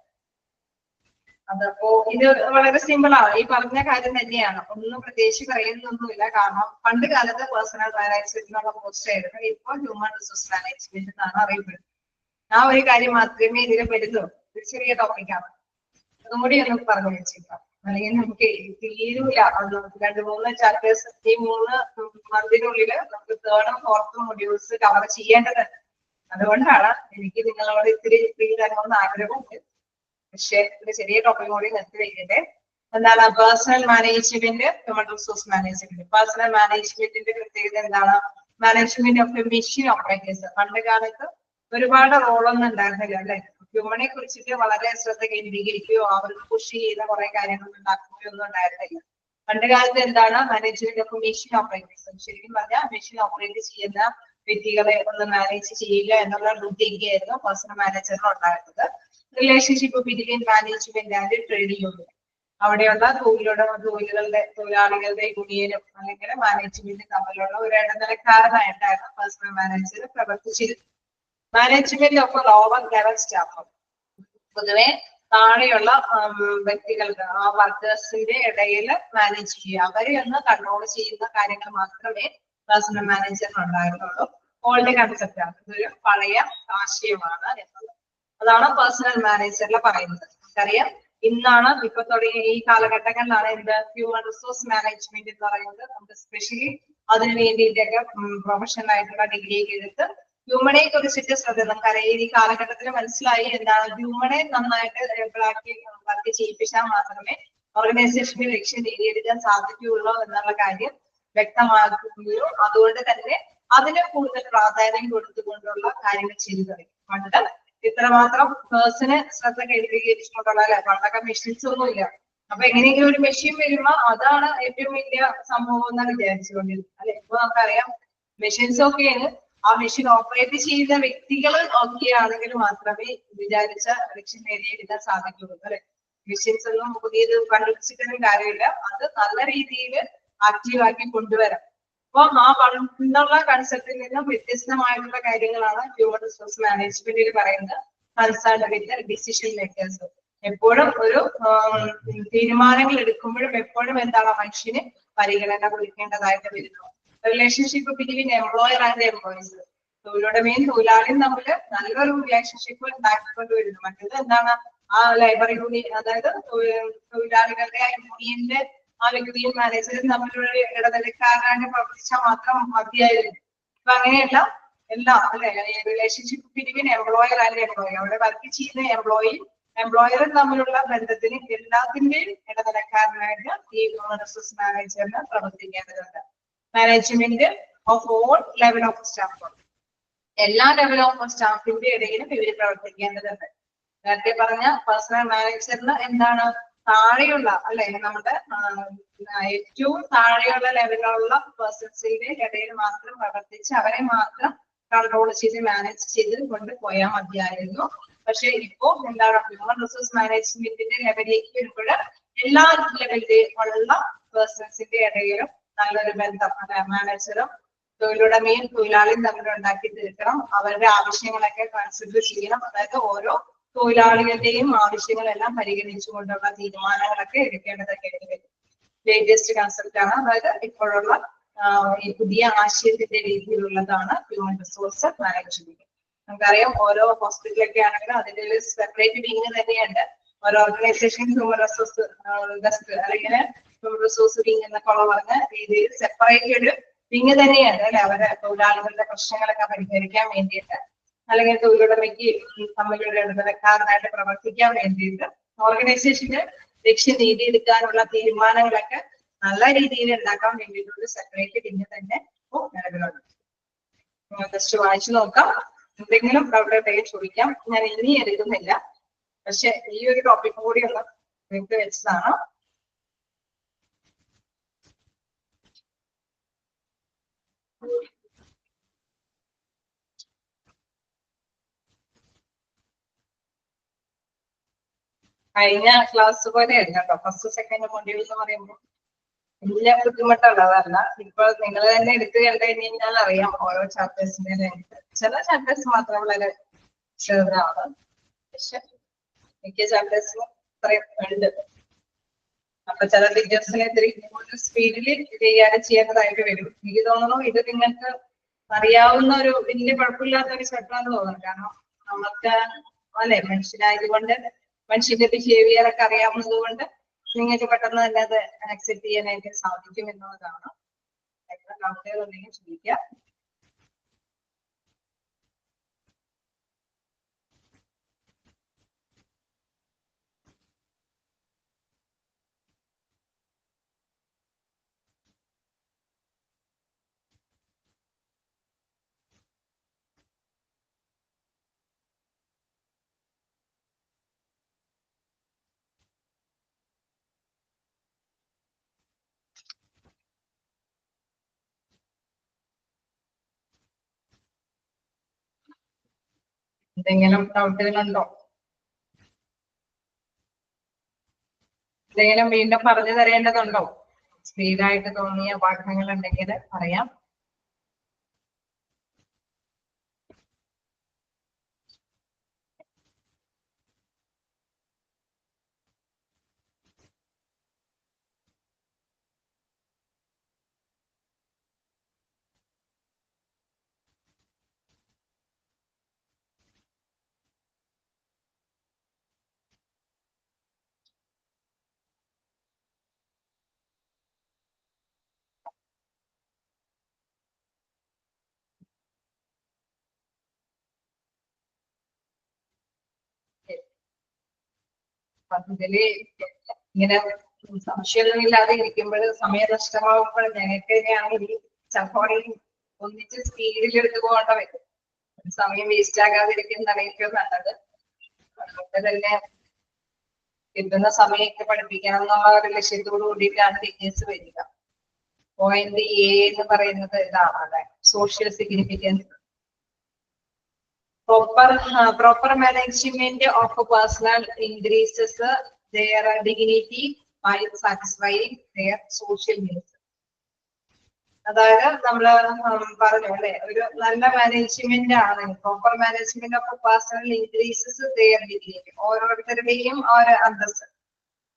അതപ്പോ ഇത് വളരെ സിമ്പിൾ ആണ്, ഈ പറഞ്ഞ കാര്യം തന്നെയാണ്, ഒന്നും പ്രത്യേകിച്ച് പറയുന്നൊന്നുമില്ല. കാരണം പണ്ട് കാലത്ത് പേഴ്സണൽ മാനേജ്മെന്റിനുള്ള പോസ്റ്റ് ആയിരുന്നു, ഇപ്പൊ ഹ്യൂമൻ റിസോഴ്സ് മാനേജ്മെന്റ് എന്നാണ് അറിയപ്പെടുന്നത്. ആ ഒരു കാര്യം മാത്രമേ ഇതിൽ വരുന്നുള്ളൂ. ഒരു ചെറിയ ടോപ്പിക്കാണ്, അതും കൂടി ഒന്ന് പറഞ്ഞു വെച്ചേക്കാം. അല്ലെങ്കിൽ നമുക്ക് തീരൂല. 2-3 ചാപ്റ്റേഴ്സ് ഈ 3 മന്തിനുള്ളിൽ നമുക്ക് 3rd-ഉം 4th മൊഡ്യൂൾസ് കവർ ചെയ്യേണ്ടതുണ്ട്. അതുകൊണ്ടാണ് എനിക്ക് നിങ്ങളോട് ഇത്തിരി ഫ്രീ തരണമെന്ന് ആഗ്രഹമുണ്ട്. പക്ഷെ ഒരു ചെറിയ ടോപ്പിക് കൂടി നിർത്തി വെക്കട്ടെ. എന്താണ് personnel management, human resource management. Personal മാനേജ്മെന്റിന്റെ പ്രത്യേകത എന്താണ്? Management of machine operators. പണ്ട് കാലത്ത് ഒരുപാട് റോളൊന്നും ഉണ്ടായിരുന്നില്ല അല്ലെ. ഹ്യൂമനെ കുറിച്ചിട്ട് വളരെ ശ്രദ്ധ കേന്ദ്രീകരിക്കുകയോ അവർക്ക് പുഷ് ചെയ്യുന്ന കുറെ കാര്യങ്ങൾ ഉണ്ടാക്കുകയോ ഒന്നും ഉണ്ടായിരുന്നില്ല. പണ്ട് കാലത്ത് എന്താണ് മാനേജ്മെന്റ് ഓഫ് മെഷീൻ ഓപ്പറേറ്റേഴ്സ്. ശരിക്കും പറഞ്ഞാൽ മെഷീൻ ഓപ്പറേറ്റ് ചെയ്യുന്ന വ്യക്തികളെ ഒന്ന് മാനേജ് ചെയ്യുക എന്നുള്ള ഡ്യൂട്ടിയൊക്കെയായിരുന്നു പേഴ്സണൽ മാനേജറിന് ഉണ്ടായിരുന്നത്. Relationship between management and trade union. അവിടെയുള്ള തൊഴിലാളികളുടെ യൂണിയനും അല്ലെങ്കിൽ മാനേജ്മെന്റും തമ്മിലുള്ള ഒരു ഇടനിലക്കാരനായിട്ടാണ് പേഴ്സണൽ മാനേജർ പ്രവർത്തിച്ചിരുന്നത്. Management of lower level staff. പൊതുവെ താഴെയുള്ള വ്യക്തികൾക്ക് ആ വർക്കേഴ്സിന്റെ ഇടയിൽ മാനേജ് ചെയ്യുക, അവരെ ഒന്ന് കൺട്രോൾ ചെയ്യുന്ന കാര്യങ്ങൾ മാത്രമേ പേഴ്സണൽ മാനേജറിന് ഉണ്ടായിരുന്നുള്ളൂ. ഓൾഡ് കൺസെപ്റ്റ് ആണ്, ഇതൊരു പഴയ ആശയമാണ് എന്നത്. അതാണ് പേഴ്സണൽ മാനേജറിൽ പറയുന്നത്. നമുക്കറിയാം ഇന്നാണ് ഇപ്പൊ തുടങ്ങിയ ഈ കാലഘട്ടങ്ങളിലാണ് എന്ത് ഹ്യൂമൻ റിസോഴ്സ് മാനേജ്മെന്റ് എന്ന് പറയുന്നത്. നമുക്ക് സ്പെഷ്യലി അതിന് വേണ്ടിയിട്ടൊക്കെ പ്രൊഫഷണൽ ആയിട്ടുള്ള ഡിഗ്രി എടുത്ത് ഹ്യൂമനെ കുറിച്ചിട്ട് ശ്രദ്ധ. നമുക്കറിയാം ഈ കാലഘട്ടത്തിൽ മനസ്സിലായി എന്താണ് ഹ്യൂമനെ നന്നായിട്ട് വർക്ക് ചെയ്യിപ്പിച്ചാൽ മാത്രമേ ഓർഗനൈസേഷന്റെ ലക്ഷ്യം നേടിയെടുക്കാൻ സാധിക്കുകയുള്ളൂ എന്നുള്ള കാര്യം വ്യക്തമാക്കുകയും അതുകൊണ്ട് തന്നെ അതിന് കൂടുതൽ പ്രാധാന്യം കൊടുത്തുകൊണ്ടുള്ള കാര്യങ്ങൾ ചെയ്തു തുടങ്ങി. പണ്ട് ഇത്രമാത്രം പേഴ്സണ് ശ്രദ്ധ കേന്ദ്രീകരിച്ചുകൊണ്ടുള്ള അല്ലെ, പണ്ടൊക്കെ മെഷീൻസ് ഒന്നും ഇല്ല. അപ്പൊ എങ്ങനെയെങ്കിലും ഒരു മെഷീൻ വരുമ്പോ അതാണ് ഏറ്റവും വലിയ സംഭവം എന്നാണ് വിചാരിച്ചുകൊണ്ടിരുന്നത് അല്ലെ. ഇപ്പൊ നമുക്കറിയാം മെഷീൻസ് ഒക്കെയാണ്, ആ മെഷീൻ ഓപ്പറേറ്റ് ചെയ്യുന്ന വ്യക്തികൾ ഒക്കെ ആണെങ്കിൽ മാത്രമേ വിചാരിച്ച ലക്ഷ്യം നേടിയെടുക്കാൻ സാധിക്കുള്ളൂ അല്ലെ. മെഷീൻസ് ഒന്നും പുതിയത് കണ്ടുപിടിച്ചിട്ടൊന്നും കാര്യമില്ല, അത് നല്ല രീതിയിൽ ആക്റ്റീവ് ആക്കി കൊണ്ടുവരാം. അപ്പൊ ആ പണ്ടുള്ള കൺസെപ്റ്റിൽ നിന്നും വ്യത്യസ്തമായിട്ടുള്ള കാര്യങ്ങളാണ് ഹ്യൂമൻ റിസോഴ്സ് മാനേജ്മെന്റിൽ പറയുന്നത്. Concerned with decision makers. എപ്പോഴും ഒരു തീരുമാനങ്ങൾ എടുക്കുമ്പോഴും എപ്പോഴും എന്താണ് മനുഷ്യന് പരിഗണന കൊടുക്കേണ്ടതായിട്ട് വരുന്നു. Relationship between employer and employees. തൊഴിലുടമയും തൊഴിലാളിയും തമ്മിൽ നല്ലൊരു റിലേഷൻഷിപ്പ് ഉണ്ടാക്കിക്കൊണ്ട് വരുന്നു. മറ്റേത് എന്താണ് ആ ലേബർ യൂണിയൻ, അതായത് തൊഴിലാളികളുടെ യൂണിയന്റെ ആ വ്യക്തിയും മാനേജറും തമ്മിലുള്ള ഇടനിലക്കാരനായിട്ട് പ്രവർത്തിച്ചാൽ മാത്രം മതിയായിരുന്നു. അപ്പൊ അങ്ങനെയല്ല, എല്ലാം അല്ലെ relationship between employer and employee. അവിടെ വർക്ക് ചെയ്യുന്ന എംപ്ലോയറും തമ്മിലുള്ള ബന്ധത്തിന് എല്ലാത്തിന്റെയും ഇടനിലക്കാരനായിട്ട് ഈ ഹ്യൂമൻ റിസോഴ്സ് മാനേജറിന് പ്രവർത്തിക്കേണ്ടതുണ്ട്. Management of all level of staff. എല്ലാ ലെവൽ ഓഫ് സ്റ്റാഫിന്റെ ഇടയിലും ഇവർ പ്രവർത്തിക്കേണ്ടതുണ്ട്. നേരത്തെ പറഞ്ഞ പേഴ്സണൽ മാനേജറിന് എന്താണ് താഴെയുള്ള അല്ലെ, നമ്മുടെ ഏറ്റവും താഴെയുള്ള ലെവലിലുള്ള പേഴ്സൺസിന്റെ ഇടയിൽ മാത്രം പ്രവർത്തിച്ച് അവരെ മാത്രം കൺട്രോൾ ചെയ്ത് മാനേജ് ചെയ്ത് കൊണ്ടുപോയാൽ മതിയായിരുന്നു. പക്ഷെ ഇപ്പോ എന്താണ് ഹ്യൂമൻ റിസോഴ്സ് മാനേജ്മെന്റിന്റെ ലെവലിലേക്ക് വരുമ്പോൾ എല്ലാ ലെവലിലുള്ള പേഴ്സൺസിന്റെ ഇടയിലും നല്ലൊരു ബന്ധം മാനേജറും തൊഴിലുടമയും തൊഴിലാളിയും തമ്മിൽ ഉണ്ടാക്കി തീർക്കണം. അവരുടെ ആവശ്യങ്ങളൊക്കെ കൺസിഡർ ചെയ്യണം. അതായത് ഓരോ തൊഴിലാളികളുടെയും ആവശ്യങ്ങളെല്ലാം പരിഗണിച്ചുകൊണ്ടുള്ള തീരുമാനങ്ങളൊക്കെ എടുക്കേണ്ടതൊക്കെ വരും. ലേറ്റസ്റ്റ് കൺസെപ്റ്റ് ആണ്. അതായത് ഇപ്പോഴുള്ള ഈ പുതിയ ആശയത്തിന്റെ രീതിയിലുള്ളതാണ് ഹ്യൂമൻ റിസോഴ്സ് മാനേജ്മെന്റ്. നമുക്കറിയാം ഓരോ ഹോസ്പിറ്റലൊക്കെ ആണെങ്കിലും അതിന്റെ ഒരു സെപ്പറേറ്റ് വിങ് തന്നെയുണ്ട്. ഓരോ ഓർഗനൈസേഷൻ ഹ്യൂമൻ റിസോഴ്സ് ഡെസ്ക് അല്ലെങ്കിൽ ഹ്യൂമൻ റിസോഴ്സ് വിങ് എന്നൊക്കെ പറഞ്ഞ രീതിയിൽ സെപ്പറേറ്റഡ് വിങ് തന്നെയാണ് അല്ലെ. അവരെ തൊഴിലാളികളുടെ പ്രശ്നങ്ങളൊക്കെ പരിഹരിക്കാൻ വേണ്ടിയിട്ട് അല്ലെങ്കിൽ തൊഴിലുടമയ്ക്ക് തമ്മിലുള്ള ഇടനിലക്കാരനായിട്ട് പ്രവർത്തിക്കാൻ വേണ്ടിയിട്ട് ഓർഗനൈസേഷന്റെ ലക്ഷ്യം നേടിയെടുക്കാനുള്ള തീരുമാനങ്ങളൊക്കെ നല്ല രീതിയിൽ ഉണ്ടാക്കാൻ വേണ്ടിയിട്ടുള്ള സെപ്പറേറ്റ് വിങ് തന്നെ ഇപ്പോൾ നിലവിലുണ്ട്. ജസ്റ്റ് വായിച്ചു നോക്കാം. എന്തെങ്കിലും ഡൗട്ട് ഉണ്ടെങ്കിൽ ചോദിക്കാം. ഞാൻ ഇനി എടുക്കുന്നില്ല, പക്ഷെ ഈ ഒരു ടോപ്പിക് കൂടി ഒന്ന് നിങ്ങൾക്ക് വെച്ചതാണ്. കഴിഞ്ഞ ക്ലാസ് പോലെയല്ല കേട്ടോ. ഫസ്റ്റ് സെക്കൻഡ് മൊഡ്യൂൾ എന്ന് പറയുമ്പോൾ വലിയ ബുദ്ധിമുട്ടുള്ളതല്ല. ഇപ്പൊ നിങ്ങൾ തന്നെ എടുത്ത് കണ്ടു കഴിഞ്ഞാൽ അറിയാം ഓരോ ചാപ്റ്റേഴ്സിന്റെ ലെങ്ത്. ചില ചാപ്റ്റേഴ്സ് മാത്രം വളരെ ചെറുതാണ്, പക്ഷെ മിക്ക ചാപ്റ്റേഴ്സിനും ഇത്രയും ഉണ്ട്. അപ്പൊ ചില ടീച്ചേഴ്സിനെ ഇത്തിരി കൂടുതൽ സ്പീഡിൽ ചെയ്യേണ്ടതായിട്ട് വരും. എനിക്ക് തോന്നുന്നു ഇത് നിങ്ങൾക്ക് അറിയാവുന്ന ഒരു വലിയ കുഴപ്പമില്ലാത്ത ഒരു ചാപ്റ്ററാന്ന് തോന്നുന്നു. കാരണം നമുക്ക് അല്ലെ മനുഷ്യനായതുകൊണ്ട് മനുഷ്യന്റെ ബിഹേവിയർ ഒക്കെ അറിയാവുന്നത് കൊണ്ട് നിങ്ങൾക്ക് പെട്ടെന്ന് തന്നെ അത് ആക്സെപ്റ്റ് ചെയ്യാനായിട്ട് സാധിക്കും എന്നുള്ളതാണ്. എത്ര ഡൗട്ടുകൾ ഉണ്ടെങ്കിൽ ചോദിക്കാം. എന്തെങ്കിലും ഡൗട്ടുകളുണ്ടോ? എന്തെങ്കിലും വീണ്ടും പറഞ്ഞു തരേണ്ടതുണ്ടോ? സ്പീഡായിട്ട് തോന്നിയ പാഠങ്ങൾ ഉണ്ടെങ്കിൽ പറയാം. ഇതില് ഇങ്ങനെ സംശയമൊന്നും ഇല്ലാതെ ഇരിക്കുമ്പോൾ സമയം നഷ്ടമാകുമ്പോൾ ഞങ്ങൾക്ക് തന്നെയാണെങ്കിൽ ചിലപ്പോൾ ഒന്നിച്ച് സ്പീഡിൽ എടുത്തു പോകേണ്ട വരും. സമയം വേസ്റ്റ് ആകാതിരിക്കുന്നതാണ് ഏറ്റവും നല്ലത്. അതുകൊണ്ട് തന്നെ കിട്ടുന്ന സമയത്ത് പഠിപ്പിക്കണം എന്നുള്ള ഒരു ലക്ഷ്യത്തോടു കൂടിയിട്ടാണ് ടീച്ചേഴ്സ് വരിക. പോയിന്റ് എ എന്ന് പറയുന്നത് ഇതാണ്, അതെ, social significance. Proper management of a personnel increases their dignity by satisfying their social needs. അതായത് നമ്മള് പറഞ്ഞു അല്ലെ, ഒരു നല്ല മാനേജ്മെന്റ് ആണ്. Proper management of personnel increases their dignity. ഓരോരുത്തരുടെയും ഒരു അന്തസ്,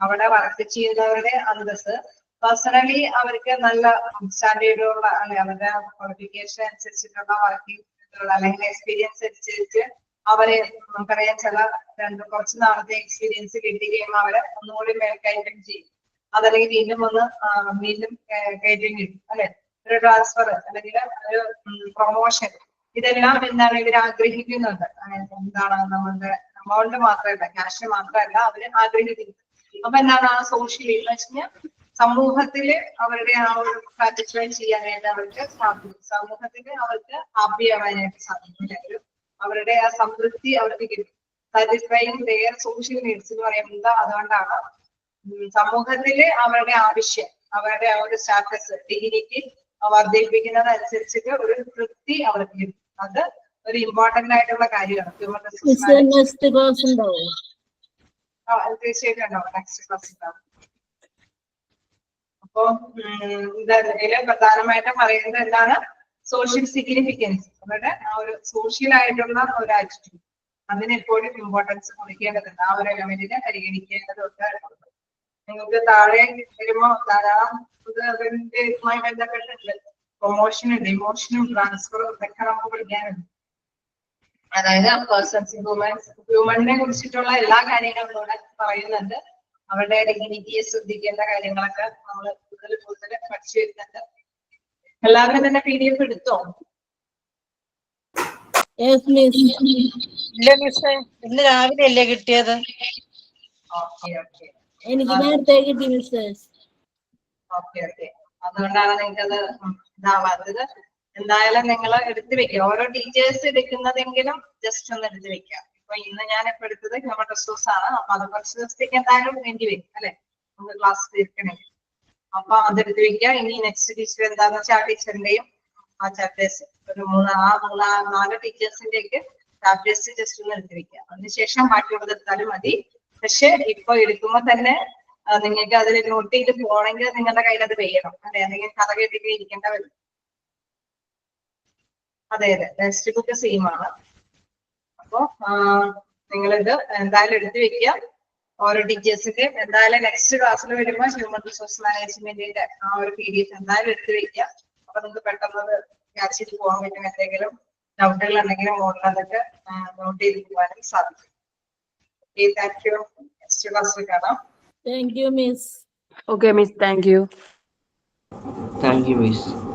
അവിടെ വർക്ക് ചെയ്യുന്നവരുടെ അന്തസ്, പേഴ്സണലി അവർക്ക് നല്ല സ്റ്റാൻഡേർഡുള്ള അല്ലെ അവരുടെ ക്വാളിഫിക്കേഷൻ അനുസരിച്ചിട്ടുള്ള വർക്കിംഗ് അല്ലെങ്കിൽ എക്സ്പീരിയൻസ് അനുസരിച്ച് അവരെ നമുക്കറിയാം ചില കുറച്ച് നാളത്തെ എക്സ്പീരിയൻസ് കിട്ടി കഴിയുമ്പോൾ അവരെ ഒന്നുകൂടി മേൽക്കയറ്റം ചെയ്യും. അതല്ലെങ്കിൽ വീണ്ടും കയറ്റം കിട്ടും അല്ലെ, ഒരു ട്രാൻസ്ഫർ അല്ലെങ്കിൽ ഒരു പ്രൊമോഷൻ. ഇതെല്ലാം എന്താണ് ഇവർ ആഗ്രഹിക്കുന്നുണ്ട്. എന്താണ് നമ്മളുടെ എമൗണ്ട് മാത്രമല്ല, ക്യാഷ് മാത്രമല്ല അവര് ആഗ്രഹിക്കുന്നത്. അപ്പൊ എന്താണ് ആ സോഷ്യലി എന്ന് വെച്ചാൽ സമൂഹത്തില് അവരുടെ ആ ഒരു സാറ്റിസ്ഫൈ ചെയ്യാനായിട്ട് അവർക്ക് സാധിക്കും. സമൂഹത്തില് അവർക്ക് ഹാപ്പി ആവാനായിട്ട് സാധിക്കും. അല്ലെങ്കിൽ അവരുടെ ആ സംതൃപ്തി അവർക്ക് കിട്ടും. സാറ്റിസ്ഫൈങ് ദെയർ സോഷ്യൽ നീഡ്സ് എന്ന് പറയുന്നത് അതുകൊണ്ടാണ്. സമൂഹത്തില് അവരുടെ ആവശ്യം, അവരുടെ ആ ഒരു സ്റ്റാറ്റസ്, ഡിഗ്നിറ്റി വർദ്ധിപ്പിക്കുന്നതനുസരിച്ചിട്ട് ഒരു തൃപ്തി അവർക്ക് കിട്ടും. അത് ഒരു ഇമ്പോർട്ടന്റ് ആയിട്ടുള്ള കാര്യമാണ്. തീർച്ചയായിട്ടും ഉണ്ടാവും, നെക്സ്റ്റ് ക്ലാസ് ഉണ്ടാവും. അപ്പൊ ഇതില് പ്രധാനമായിട്ടും പറയുന്നത് എന്താണ്? സോഷ്യൽ സിഗ്നിഫിക്കൻസ്, അവരുടെ ആ ഒരു സോഷ്യൽ ആയിട്ടുള്ള ഒരു ആറ്റിറ്റ്യൂഡ്, അതിനെപ്പോഴും ഇമ്പോർട്ടൻസ് കൊടുക്കേണ്ടതുണ്ട്. ആ ഒരു എലമെന്റിനെ പരിഗണിക്കേണ്ടതുണ്ട്. നിങ്ങൾക്ക് താഴെ വരുമ്പോ ധാരാളം അതിന്റെയുമായി ബന്ധപ്പെട്ടിട്ടുണ്ട്. പ്രൊമോഷൻ ഉണ്ട്, ഇമോഷനും ട്രാൻസ്ഫറും ഇതൊക്കെ നമുക്ക് പഠിക്കാനുണ്ട്. അതായത് പേഴ്സൺസ് ഹ്യൂമണിനെ കുറിച്ചിട്ടുള്ള എല്ലാ കാര്യങ്ങളും ഇവിടെ പറയുന്നുണ്ട്. അവരുടെ ഡിഗ്നിറ്റിയെ ശ്രദ്ധിക്കേണ്ട കാര്യങ്ങളൊക്കെ നമ്മൾ കൂടുതൽ പഠിച്ചു വരുന്നുണ്ട്. എല്ലാവരും തന്നെ PDF എടുത്തോ? Yes miss. ഇല്ല മിസ്സേ, ഇന്ന് രാവിലെ അല്ലേ കിട്ടിയത്? ഓക്കെ ഓക്കെ എനിക്ക് നേരത്തെ കിട്ടി മിസ്. ഓക്കെ ഓക്കെ അതുകൊണ്ടാണ് നിങ്ങൾക്ക് അത് ഇതാവാത്തത്. എന്തായാലും നിങ്ങൾ എടുത്തു വെക്കുക. ഓരോ ടീച്ചേഴ്സ് എടുക്കുന്നതെങ്കിലും ജസ്റ്റ് ഒന്ന് എടുത്തു വെക്കുക. ഇപ്പൊ ഇന്ന് ഞാൻ ഇപ്പൊ എടുത്തത് ഹ്യൂമൻ റിസോഴ്സ് ആണ്. അപ്പൊ അത് കുറച്ച് ദിവസത്തേക്ക് എന്തായാലും വേണ്ടി വരും അല്ലെ, നമുക്ക് ക്ലാസ് തീർക്കണമെങ്കിൽ. അപ്പൊ അതെടുത്ത് വെക്കുക. ഇനി നെക്സ്റ്റ് ടീച്ചർ എന്താന്ന് വെച്ചാൽ ആ ടീച്ചറിന്റെയും ആ ചാപ്റ്റേഴ്സ് ഒരു 4 ടീച്ചേഴ്സിന്റെയൊക്കെ ചാപ്റ്റേഴ്സ് ജസ്റ്റ് ഒന്ന് എടുത്ത് വെക്കുക. അതിനുശേഷം ബാക്കിയുള്ളത് എടുത്താലും മതി. പക്ഷെ ഇപ്പൊ എടുക്കുമ്പോ തന്നെ നിങ്ങൾക്ക് അതിൽ നോട്ട് ചെയ്ത് പോകണമെങ്കിൽ നിങ്ങളുടെ കയ്യിൽ അത് വേണം അല്ലെ, അല്ലെങ്കിൽ കഥ കേട്ടിട്ട് ഇരിക്കേണ്ട വരും. അതെ അതെ, ടെക്സ്റ്റ് ബുക്ക് സെയിം ആണ്. അപ്പോ നിങ്ങളിത് എന്തായാലും എടുത്തു വെക്കുക. ഓരോ ടീച്ചേഴ്സിന്റെ എന്തായാലും നെക്സ്റ്റ് ക്ലാസ്സിൽ വരുമ്പോൾ ഹ്യൂമൻ റിസോഴ്സ് മാനേജ്മെന്റിന്റെ ആ ഒരു PDF എന്തായാലും എടുത്തു വെക്കുക. അപ്പൊ നിങ്ങൾക്ക് പെട്ടെന്ന് ക്യാച്ച് ചെയ്ത് പോകാൻ പറ്റും. എന്തെങ്കിലും ഡൗട്ടുകൾ ഉണ്ടെങ്കിലും മോഡൽ അതൊക്കെ നോട്ട് ചെയ്ത് പോകാനും സാധിക്കും. Thank you. നെക്സ്റ്റ് ക്ലാസ്സിൽ കാണാം. Thank you miss. Okay miss, thank you. Thank you, miss.